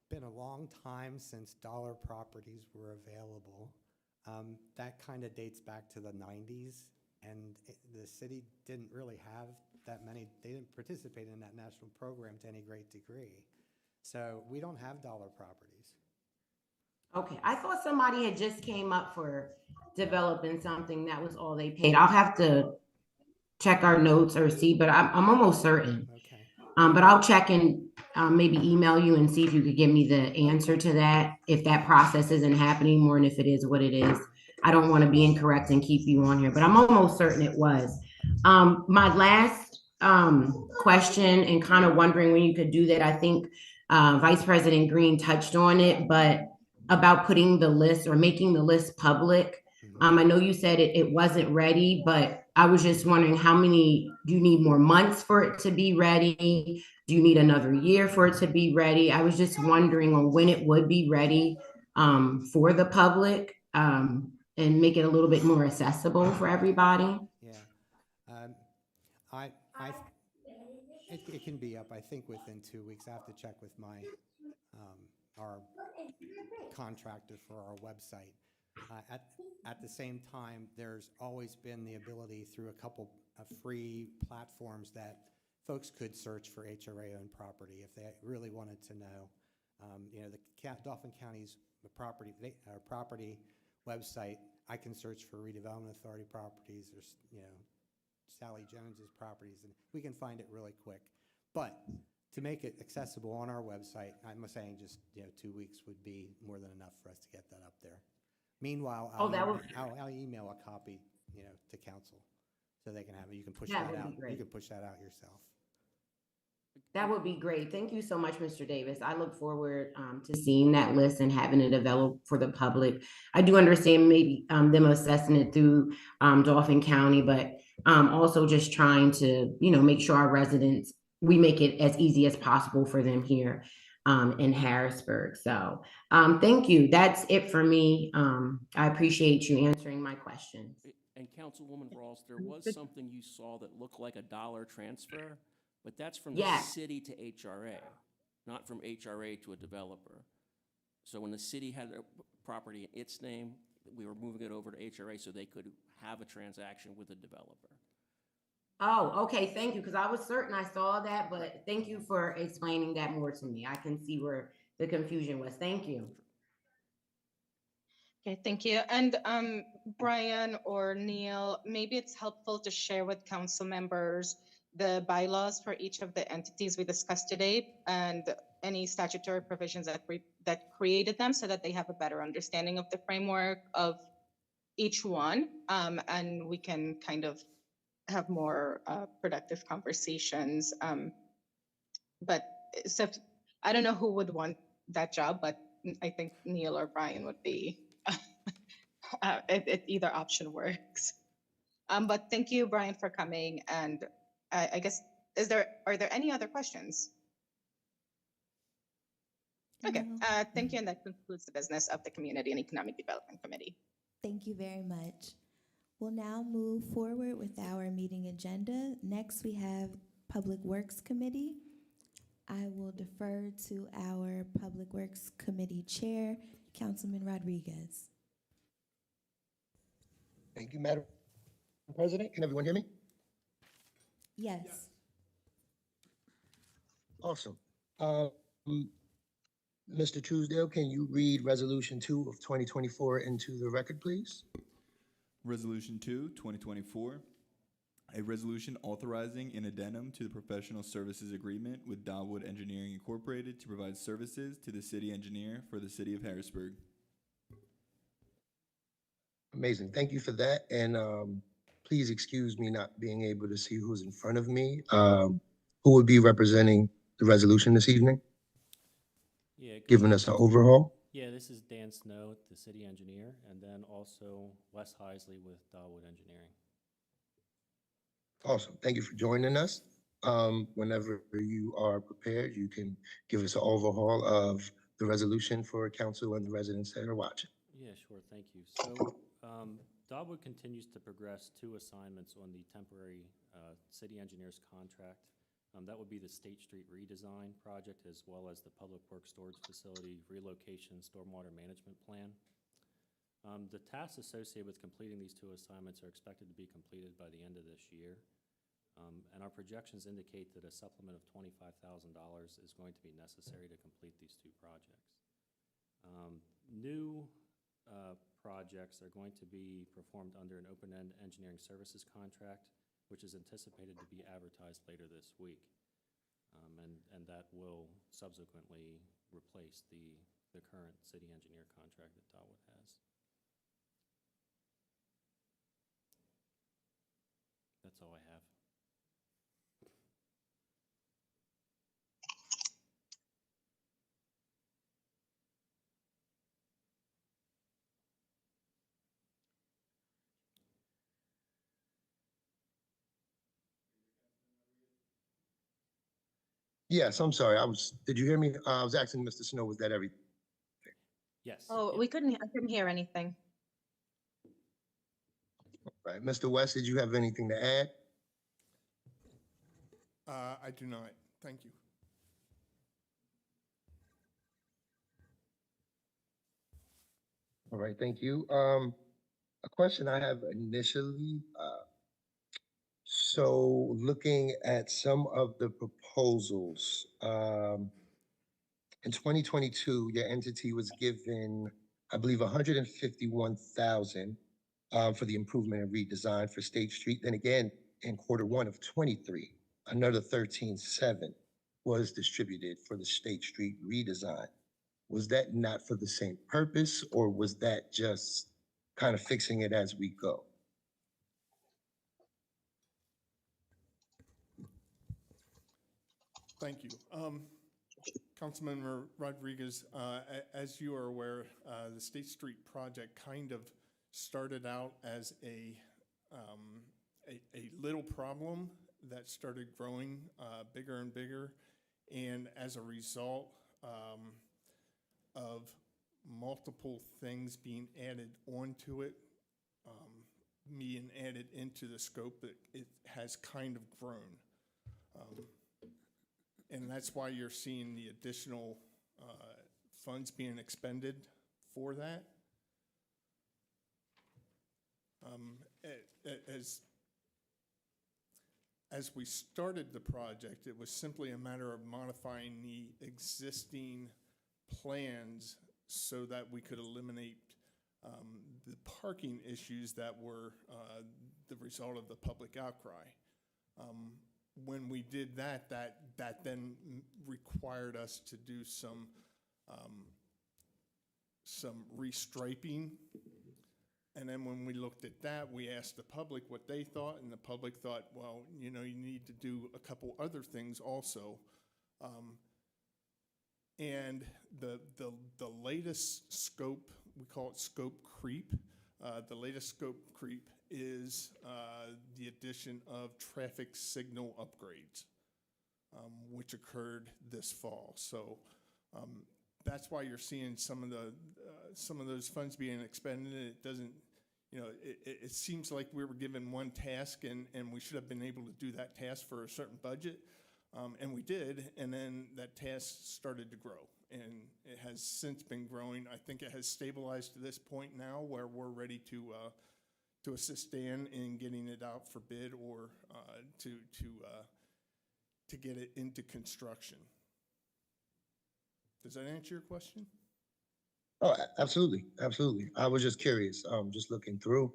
been a long time since dollar properties were available. That kind of dates back to the 90s, and the city didn't really have that many, they didn't participate in that national program to any great degree. So we don't have dollar properties. Okay, I thought somebody had just came up for developing something, that was all they paid. I'll have to check our notes or see, but I'm almost certain. Okay. But I'll check and maybe email you and see if you could give me the answer to that, if that process isn't happening more, and if it is, what it is. I don't want to be incorrect and keep you on here, but I'm almost certain it was. My last question, and kind of wondering when you could do that, I think Vice President Green touched on it, but about putting the list or making the list public. I know you said it wasn't ready, but I was just wondering do you need more months for it to be ready? Do you need another year for it to be ready? I was just wondering on when it would be ready for the public, and make it a little bit more accessible for everybody. Yeah. It can be up, I think, within 2 weeks. I have to check with our contractor for our website. At the same time, there's always been the ability through a couple of free platforms that folks could search for HRA-owned property if they really wanted to know. The Dauphin County's property website, I can search for Redevelopment Authority properties, or Sally Jones's properties, and we can find it really quick. But to make it accessible on our website, I'm saying just 2 weeks would be more than enough for us to get that up there. Meanwhile, I'll email a copy, to council, so they can have it. You can push that out. You can push that out yourself. That would be great. Thank you so much, Mr. Davis. I look forward to seeing that list and having it available for the public. I do understand maybe them assessing it through Dauphin County, but also just trying to, make sure our residents, we make it as easy as possible for them here in Harrisburg. So thank you. That's it for me. I appreciate you answering my questions. And Councilwoman Rawls, there was something you saw that looked like a dollar transfer, but that's from the city to HRA, not from HRA to a developer. So when the city had a property in its name, we were moving it over to HRA so they could have a transaction with a developer. Oh, okay, thank you, because I was certain I saw that, but thank you for explaining that more to me. I can see where the confusion was. Thank you. Okay, thank you. And Brian or Neil, maybe it's helpful to share with council members the bylaws for each of the entities we discussed today and any statutory provisions that created them, so that they have a better understanding of the framework of each one, and we can kind of have more productive conversations. But so I don't know who would want that job, but I think Neil or Brian would be. Either option works. But thank you, Brian, for coming. And I guess, are there any other questions? Okay, No. thank you. And that concludes the business of the Community and Economic Development Committee. Thank you very much. We'll now move forward with our meeting agenda. Next, we have Public Works Committee. I will defer to our Public Works Committee Chair, Councilman Rodriguez. Thank you, Madam President. Can everyone hear me? Yes. Awesome. Mr. Truesdale, can you read Resolution 2 of 2024 into the record, please? Resolution 2, 2024. A resolution authorizing an addendum to the professional services agreement with Dawood Engineering Incorporated to provide services to the city engineer for the city of Harrisburg. Amazing. Thank you for that. And please excuse me not being able to see who's in front of me. Who would be representing the resolution this evening? Yeah, good giving evening. us an overhaul. Yeah, this is Dan Snow, the city engineer, and then also Wes Heisley with Dawood Engineering. Awesome. Thank you for joining us. Whenever you are prepared, you can give us an overhaul of the resolution for council and the residents that are watching. Yeah, sure, thank you. So, Dawood continues to progress 2 assignments on the temporary city engineer's contract. That would be the State Street redesign project, as well as the Public Works Storage Facility relocation stormwater management plan. The tasks associated with completing these 2 assignments are expected to be completed by the end of this year. And our projections indicate that a supplement of $25,000 is going to be necessary to complete these 2 projects. New projects are going to be performed under an open-end engineering services contract, which is anticipated to be advertised later this week. And that will subsequently replace the current city engineer contract that Dawood has. That's all I have. Yes, I'm sorry. Did you hear me? I was asking Mr. Snow, was that everything? Yes. Oh, yep. I couldn't hear anything. Right. Mr. West, did you have anything to add? I do not. Thank you. All right, thank you. A question I have initially, so looking at some of the proposals, in 2022, your entity was given, I believe, 151,000 for the improvement and redesign for State Street. Then again, in Q1 of 23, another 13.7 was distributed for the State Street redesign. Was that not for the same purpose, or was that just kind of fixing it as we go? Thank you. Councilmember Rodriguez, as you are aware, the State Street project kind of started out as a little problem that started growing bigger and bigger. And as a result of multiple things being added onto it, being added into the scope, it has kind of grown. And that's why you're seeing the additional funds being expended for that. As we started the project, it was simply a matter of modifying the existing plans so that we could eliminate the parking issues that were the result of the public outcry. When we did that then required us to do some restriping. And then when we looked at that, we asked the public what they thought, and the public thought, well, you know, you need to do a couple other things also. And the latest scope, we call it scope creep. The latest scope creep is the addition of traffic signal upgrades, which occurred this fall. So that's why you're seeing some of those funds being expended. It doesn't, you know, it seems like we were given one task and we should have been able to do that task for a certain budget. And we did, and then that task started to grow, and it has since been growing. I think it has stabilized to this point now where we're ready to assist Dan in getting it out for bid or to get it into construction. Does that answer your question? Oh, absolutely, absolutely. I was just curious, just looking through.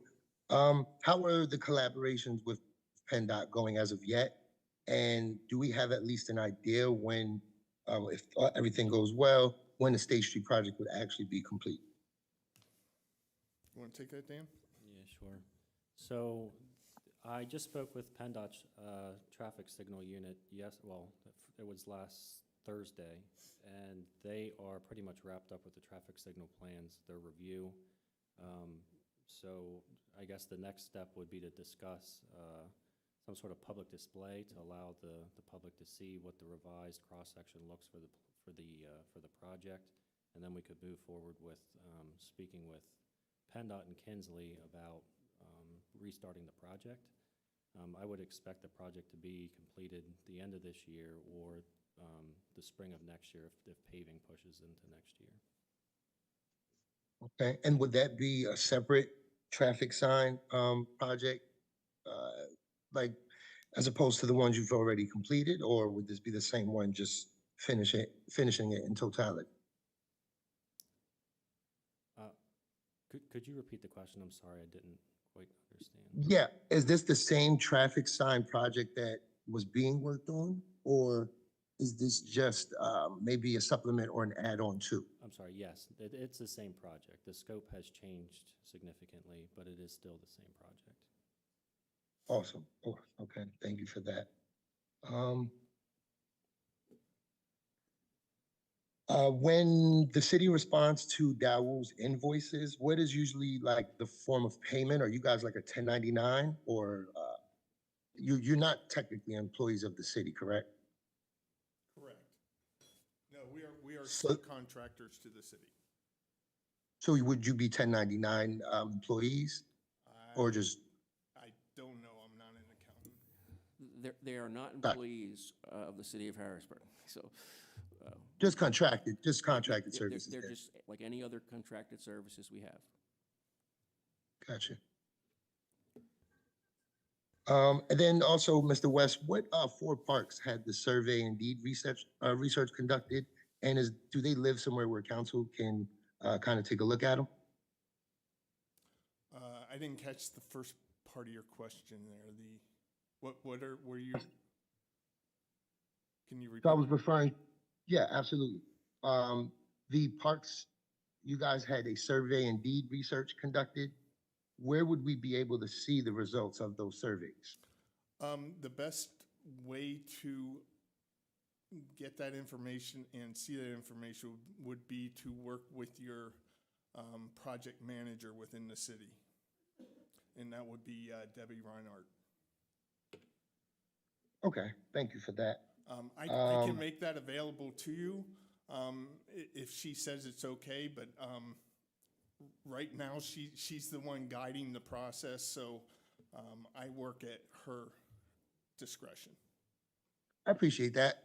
How are the collaborations with PennDOT going as of yet? And do we have at least an idea when, if everything goes well, when the State Street project would actually be complete? You want to take that, Dan? Yeah, sure. So I just spoke with PennDOT's traffic signal unit. Yes, well, it was last Thursday, and they are pretty much wrapped up with the traffic signal plans, their review. So I guess the next step would be to discuss some sort of public display to allow the public to see what the revised cross-section looks for the project. And then we could move forward with speaking with PennDOT and Kinsley about restarting the project. I would expect the project to be completed the end of this year or the spring of next year if paving pushes into next year. Okay, and would that be a separate traffic sign project, like as opposed to the ones you've already completed, or would this be the same one, just finishing it in totality? Could you repeat the question? I'm sorry, I didn't quite understand. Yeah, is this the same traffic sign project that was being worked on, or is this just maybe a supplement or an add-on to? I'm sorry, yes, it's the same project. The scope has changed significantly, but it is still the same project. Awesome. Oh, okay, thank you for that. When the city responds to Dawool's invoices, what is usually like the form of payment? Are you guys like a 1099, or you're not technically employees of the city, correct? Correct. No, we are So- subcontractors to the city. So would you be 1099 employees, or just? I don't know, I'm not an accountant. They are not Got it. employees of the city of Harrisburg, so. Just contracted they're- services. They're then. just like any other contracted services we have. Gotcha. And then also, Mr. West, what four parks had the survey and deed research conducted? And do they live somewhere where council can kind of take a look at them? I didn't catch the first part of your question there. Were you, can you repeat? So I was referring, yeah, absolutely. The parks, you guys had a survey and deed research conducted. Where would we be able to see the results of those surveys? The best way to get that information and see that information would be to work with your project manager within the city. And that would be Debbie Reinhardt. Okay, thank you for that. I can make that available to you if she says it's okay, but right now she's the one guiding the process, so I work at her discretion. I appreciate that.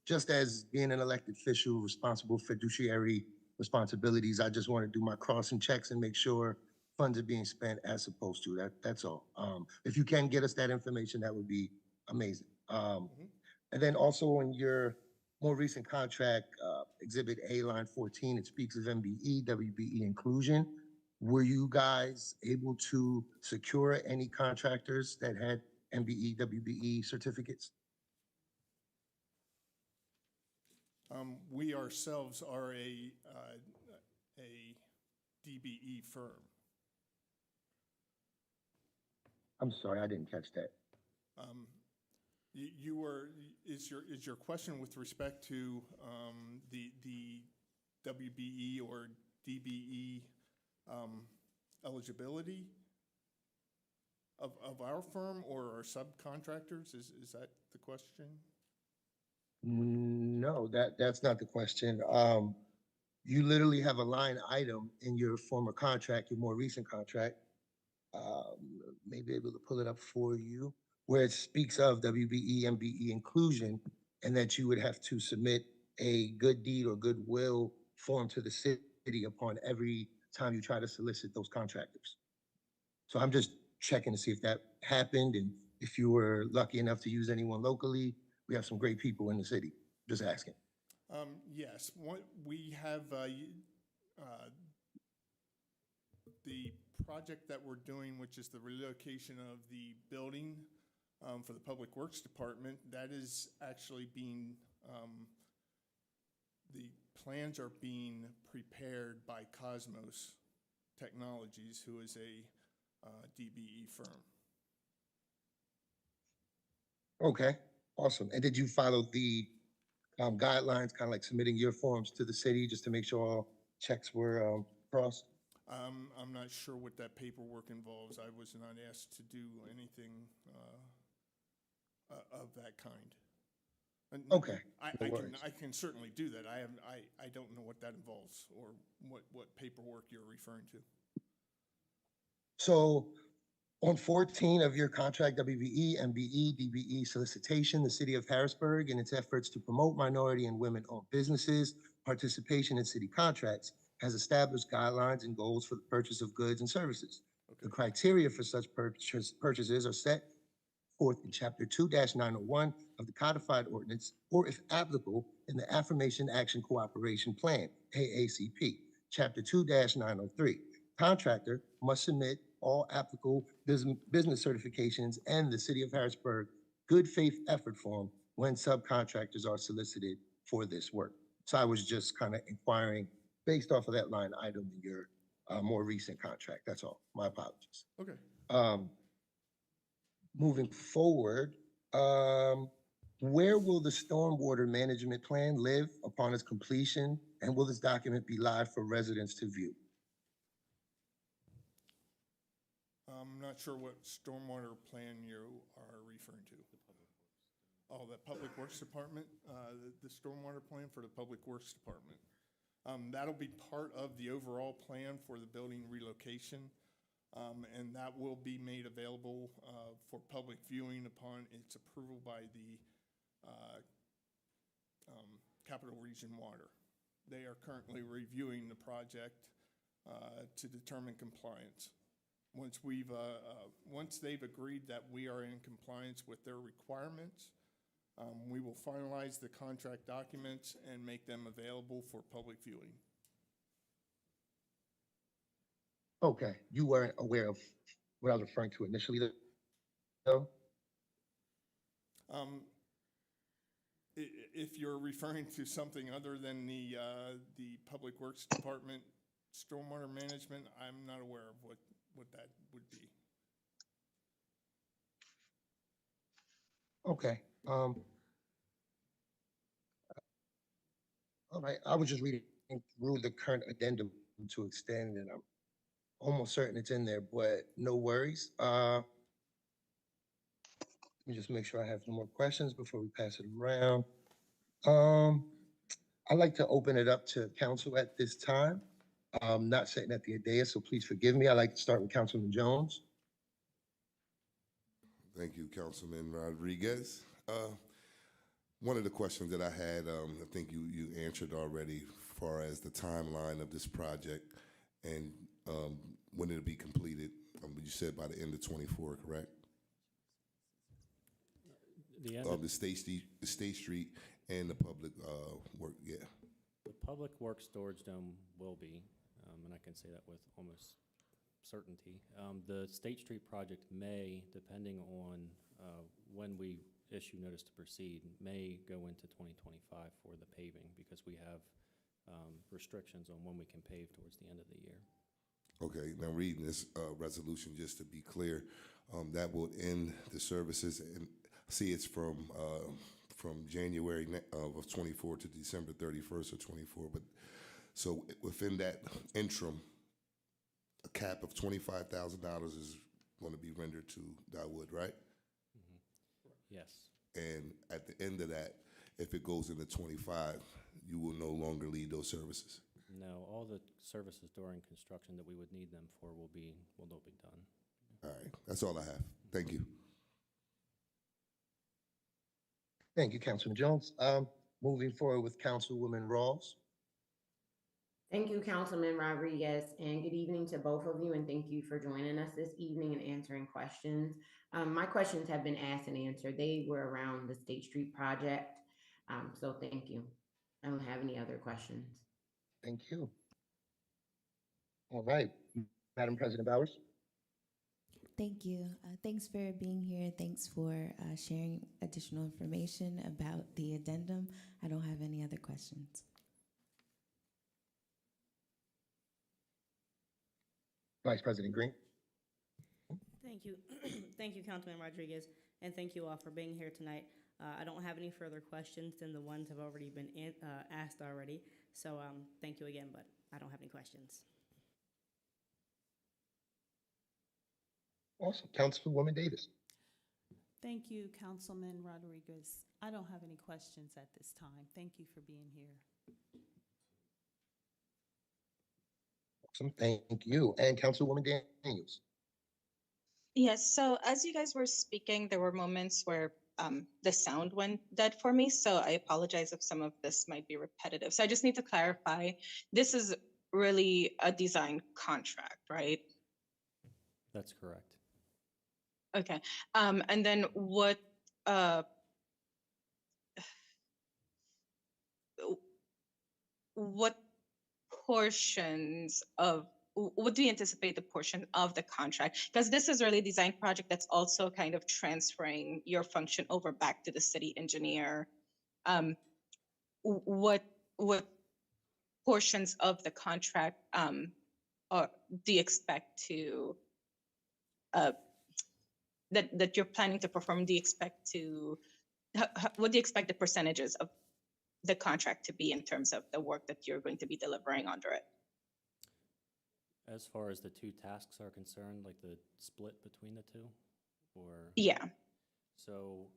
Just as being an elected official, responsible fiduciary responsibilities, I just want to do my crossing checks and make sure funds are being spent as supposed to. That's all. If you can get us that information, that would be amazing. And then also in your more recent contract, Exhibit A, line 14, it speaks of MBE, WBE inclusion. Were you guys able to secure any contractors that had MBE, WBE certificates? We ourselves are a DBE firm. I'm sorry, I didn't catch that. Is your question with respect to the WBE or DBE eligibility of our firm or our subcontractors? Is that the question? No, that's not the question. You literally have a line item in your former contract, your more recent contract. May be able to pull it up for you, where it speaks of WBE, MBE inclusion, and that you would have to submit a good deed or goodwill form to the city upon every time you try to solicit those contractors. So I'm just checking to see if that happened and if you were lucky enough to use anyone locally. We have some great people in the city. Just asking. Yes, we have the project that we're doing, which is the relocation of the building for the Public Works Department. That is actually being, the plans are being prepared by Cosmos Technologies, who is a DBE firm. Okay, awesome. And did you follow the guidelines, kind of like submitting your forms to the city just to make sure all checks were crossed? I'm not sure what that paperwork involves. I was not asked to do anything of that kind. Okay, no I worries. can certainly do that. I don't know what that involves or what paperwork you're referring to. So on 14 of your contract, WVE, MBE, DBE solicitation, the city of Harrisburg, in its efforts to promote minority and women-owned businesses, participation in city contracts, has established guidelines and goals for the purchase of goods and services. The criteria for such purchases are set forth in Chapter 2-901 of the codified ordinance, or if applicable, in the Affirmation Action Cooperation Plan, AACP, Chapter 2-903. Contractor must submit all applicable business certifications and the City of Harrisburg good faith effort form when subcontractors are solicited for this work. So I was just kind of inquiring based off of that line item in your more recent contract. That's all. My apologies. Okay. Moving forward, where will the stormwater management plan live upon its completion? And will this document be live for residents to view? I'm not sure what stormwater plan you are referring to. Oh, the Public Works Department, the stormwater plan for the Public Works Department. That'll be part of the overall plan for the building relocation. And that will be made available for public viewing upon its approval by the Capital Region Water. They are currently reviewing the project to determine compliance. Once they've agreed that we are in compliance with their requirements, we will finalize the contract documents and make them available for public viewing. Okay, you weren't aware of what I was referring to initially, though? If you're referring to something other than the Public Works Department stormwater management, I'm not aware of what that would be. Okay. All right, I was just reading through the current addendum to extend, and I'm almost certain it's in there, but no worries. Let me just make sure I have no more questions before we pass it around. I'd like to open it up to council at this time. I'm not sitting at the dais, so please forgive me. I'd like to start with Councilman Jones. Thank you, Councilman Rodriguez. One of the questions that I had, I think you answered already, as far as the timeline of this project and when it'll be completed. You said by the end of 24, correct? The end Of the State Street and the public work, yeah. The Public Works Storage Dome will be, and I can say that with almost certainty. The State Street project may, depending on when we issue notice to proceed, may go into 2025 for the paving because we have restrictions on when we can pave towards the end of the year. Okay, now reading this resolution, just to be clear, that will end the services, and see it's from January of 24 to December 31st of 24, but so within that interim, a cap of $25,000 is going to be rendered to Dawood, right? Yes. And at the end of that, if it goes into 25, you will no longer lead those services. No, all the services during construction that we would need them for will not be done. All right, that's all I have. Thank you. Thank you, Councilman Jones. Moving forward with Councilwoman Rawls. Thank you, Councilman Rodriguez, and good evening to both of you, and thank you for joining us this evening and answering questions. My questions have been asked and answered. They were around the State Street project, so thank you. I don't have any other questions. Thank you. All right, Madam President Bowers. Thank you. Thanks for being here. Thanks for sharing additional information about the addendum. I don't have any other questions. Vice President Green. Thank you. Thank you, Councilman Rodriguez, and thank you all for being here tonight. I don't have any further questions than the ones have already been asked already. So thank you again, but I don't have any questions. Awesome. Councilwoman Davis. Thank you, Councilman Rodriguez. I don't have any questions at this time. Thank you for being here. Awesome. Thank you. And Councilwoman Daniels. Yes, so as you guys were speaking, there were moments where the sound went dead for me. So I apologize if some of this might be repetitive. So I just need to clarify, this is really a design contract, right? That's correct. Okay. And then what portions of what do you anticipate the portion of the contract? Because this is really a design project that's also kind of transferring your function over back to the city engineer. What portions of the contract do you expect to that you're planning to perform? Do you expect to what do you expect the percentages of the contract to be in terms of the work that you're going to be delivering under it? As far as the two tasks are concerned, like the split between the two, or? Yeah. So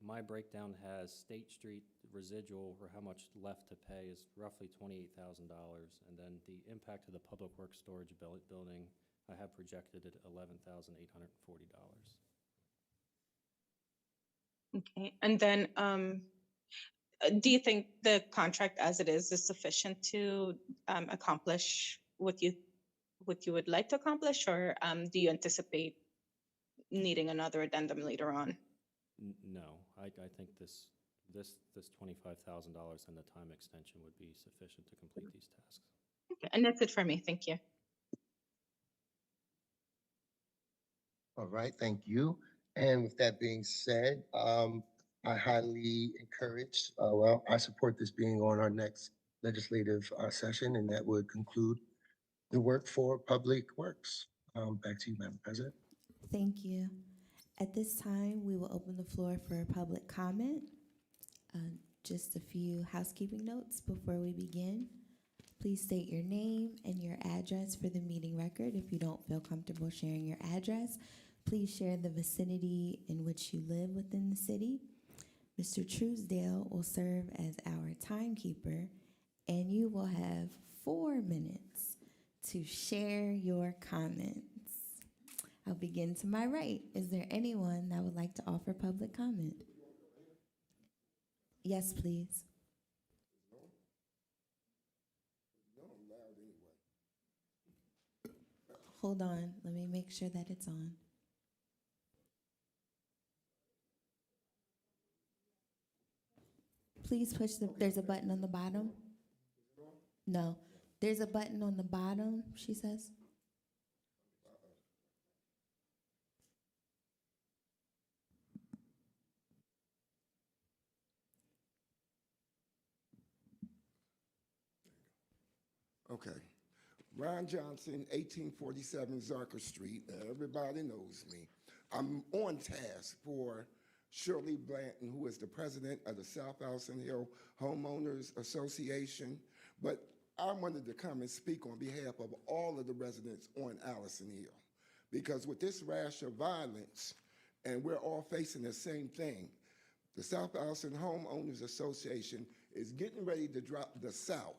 my breakdown has State Street residual, or how much left to pay, is roughly $28,000. And then the impact of the Public Works Storage building, I have projected at $11,840. Okay. And then do you think the contract as it is sufficient to accomplish what you would like to accomplish, or do you anticipate needing another addendum later on? No, I think this $25,000 and the time extension would be sufficient to complete these tasks. Okay, and that's it for me. Thank you. All right, thank you. And with that being said, I highly encourage, I support this being on our next legislative session, and that would conclude the work for Public Works. Back to you, Madam President. Thank you. At this time, we will open the floor for public comment. Just a few housekeeping notes before we begin. Please state your name and your address for the meeting record. If you don't feel comfortable sharing your address, please share the vicinity in which you live within the city. Mr. Truesdale will serve as our timekeeper, and you will have 4 minutes to share your comments. I'll begin to my right. Is there anyone that would like to offer public comment? Yes, please. Hold on, let me make sure that it's on. Please push there's a button on the bottom. No, there's a button on the bottom, she says. Okay. Ron Johnson, 1847 Zarker Street. Everybody knows me. I'm on task for Shirley Blanton, who is the president of the South Allison Hill Homeowners Association. But I wanted to come and speak on behalf of all of the residents on Allison Hill. Because with this rash of violence, and we're all facing the same thing, the South Allison Homeowners Association is getting ready to drop the South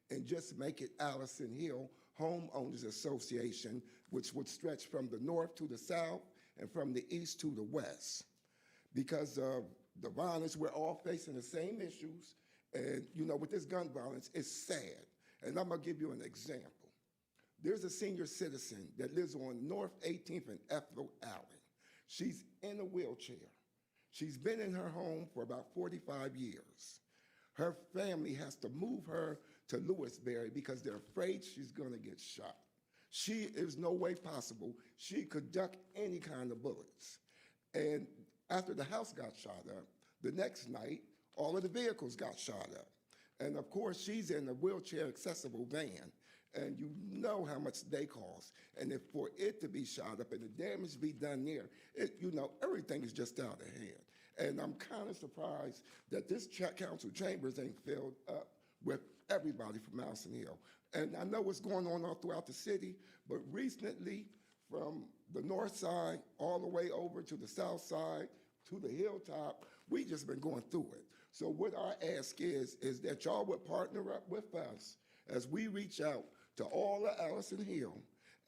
and just make it Allison Hill Homeowners Association, which would stretch from the north to the south and from the east to the west. Because of the violence, we're all facing the same issues. And, you know, with this gun violence, it's sad. And I'm going to give you an example. There's a senior citizen that lives on North 18th and Ethel Allen. She's in a wheelchair. She's been in her home for about 45 years. Her family has to move her to Lewisberry because they're afraid she's going to get shot. There's no way possible she could duck any kind of bullets. And after the house got shot up, the next night, all of the vehicles got shot up. And of course, she's in a wheelchair accessible van, and you know how much they cost. And if for it to be shot up and the damage be done there, you know, everything is just out of hand. And I'm kind of surprised that this council chambers ain't filled up with everybody from Mountain Hill. And I know what's going on all throughout the city, but recently, from the north side all the way over to the south side to the hilltop, we just been going through it. So what our ask is that y'all would partner up with us as we reach out to all of Allison Hill,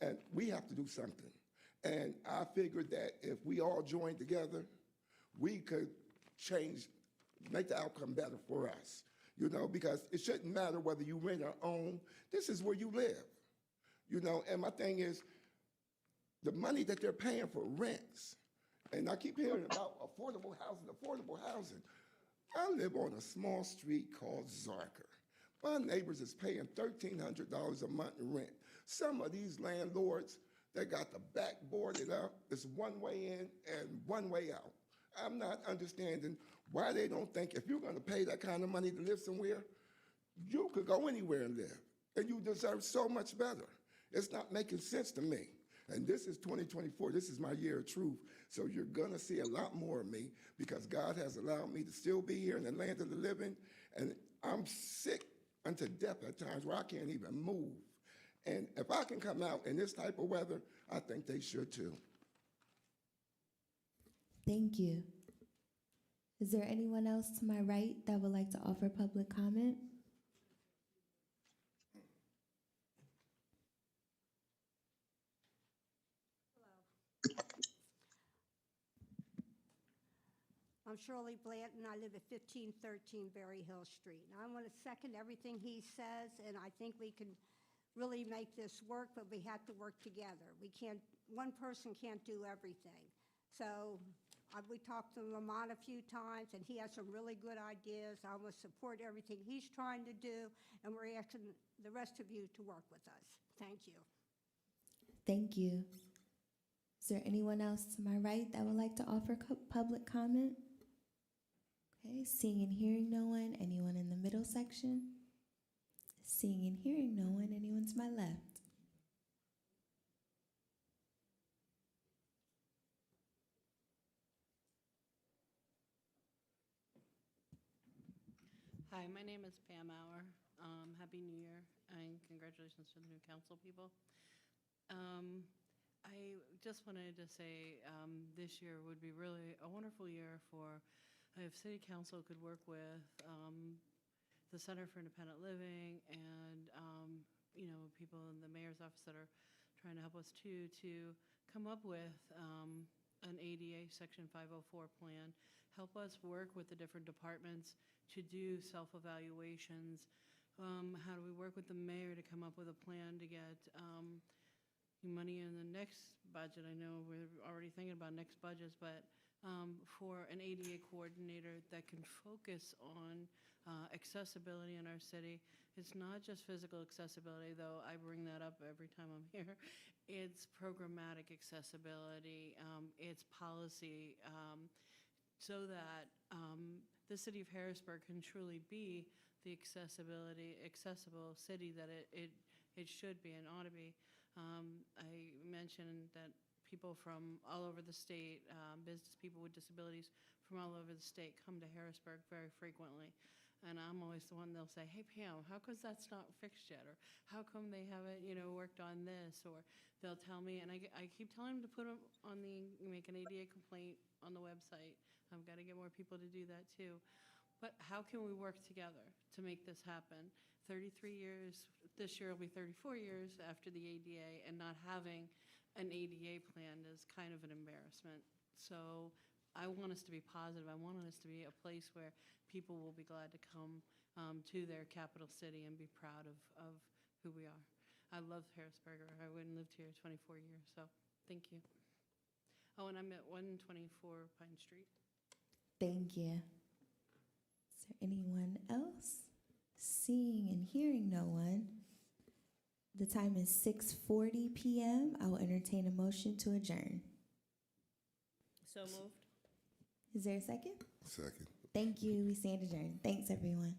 and we have to do something. And I figured that if we all joined together, we could make the outcome better for us, you know, because it shouldn't matter whether you rent or own. This is where you live, you know. And my thing is, the money that they're paying for rents, and I keep hearing about affordable housing. I live on a small street called Zarker. My neighbors is paying $1,300 a month in rent. Some of these landlords, they got the back boarded up. It's one way in and one way out. I'm not understanding why they don't think if you're gonna pay that kind of money to live somewhere, you could go anywhere and live, and you deserve so much better. It's not making sense to me. And this is 2024, this is my year of truth. So you're gonna see a lot more of me because God has allowed me to still be here in the land of the living. And I'm sick unto death at times where I can't even move. And if I can come out in this type of weather, I think they should too. Thank you. Is there anyone else to my right that would like to offer public comment? I'm Shirley Blanton. I live at 1513 Berry Hill Street. And I want to second everything he says, and I think we can really make this work, but we have to work together. One person can't do everything. So we talked to Lamont a few times, and he has some really good ideas. I will support everything he's trying to do, and we're asking the rest of you to work with us. Thank you. Thank you. Is there anyone else to my right that would like to offer public comment? Okay, seeing and hearing no one. Anyone in the middle section? Seeing and hearing no one. Anyone to my left? Hi, my name is Pam Auer. Happy New Year and congratulations to the new council people. I just wanted to say this year would be really a wonderful year for if City Council could work with the Center for Independent Living and you know, people in the mayor's office that are trying to help us too, to come up with an ADA Section 504 plan, help us work with the different departments to do self-evaluations. How do we work with the mayor to come up with a plan to get money in the next budget? I know we're already thinking about next budgets, but for an ADA coordinator that can focus on accessibility in our city. It's not just physical accessibility, though I bring that up every time I'm here. It's programmatic accessibility, it's policy, so that the city of Harrisburg can truly be the accessible city that it should be and ought to be. I mentioned that people from all over the state, business people with disabilities from all over the state come to Harrisburg very frequently. And I'm always the one they'll say, hey, Pam, how come that's not fixed yet? Or how come they haven't, you know, worked on this? Or they'll tell me, and I keep telling them to put them on make an ADA complaint on the website. I've got to get more people to do that too. But how can we work together to make this happen? 33 years, this year will be 34 years after the ADA, and not having an ADA plan is kind of an embarrassment. So I want us to be positive. I want us to be a place where people will be glad to come to their capital city and be proud of who we are. I love Harrisburg. I wouldn't lived here 24 years, so thank you. Oh, and I'm at 124 Pine Street. Thank you. Is there anyone else? Seeing and hearing no one. The time is 6:40 p.m. I will entertain a motion to adjourn. So moved. Is there a second? Second. Thank you. We stand adjourned. Thanks, everyone.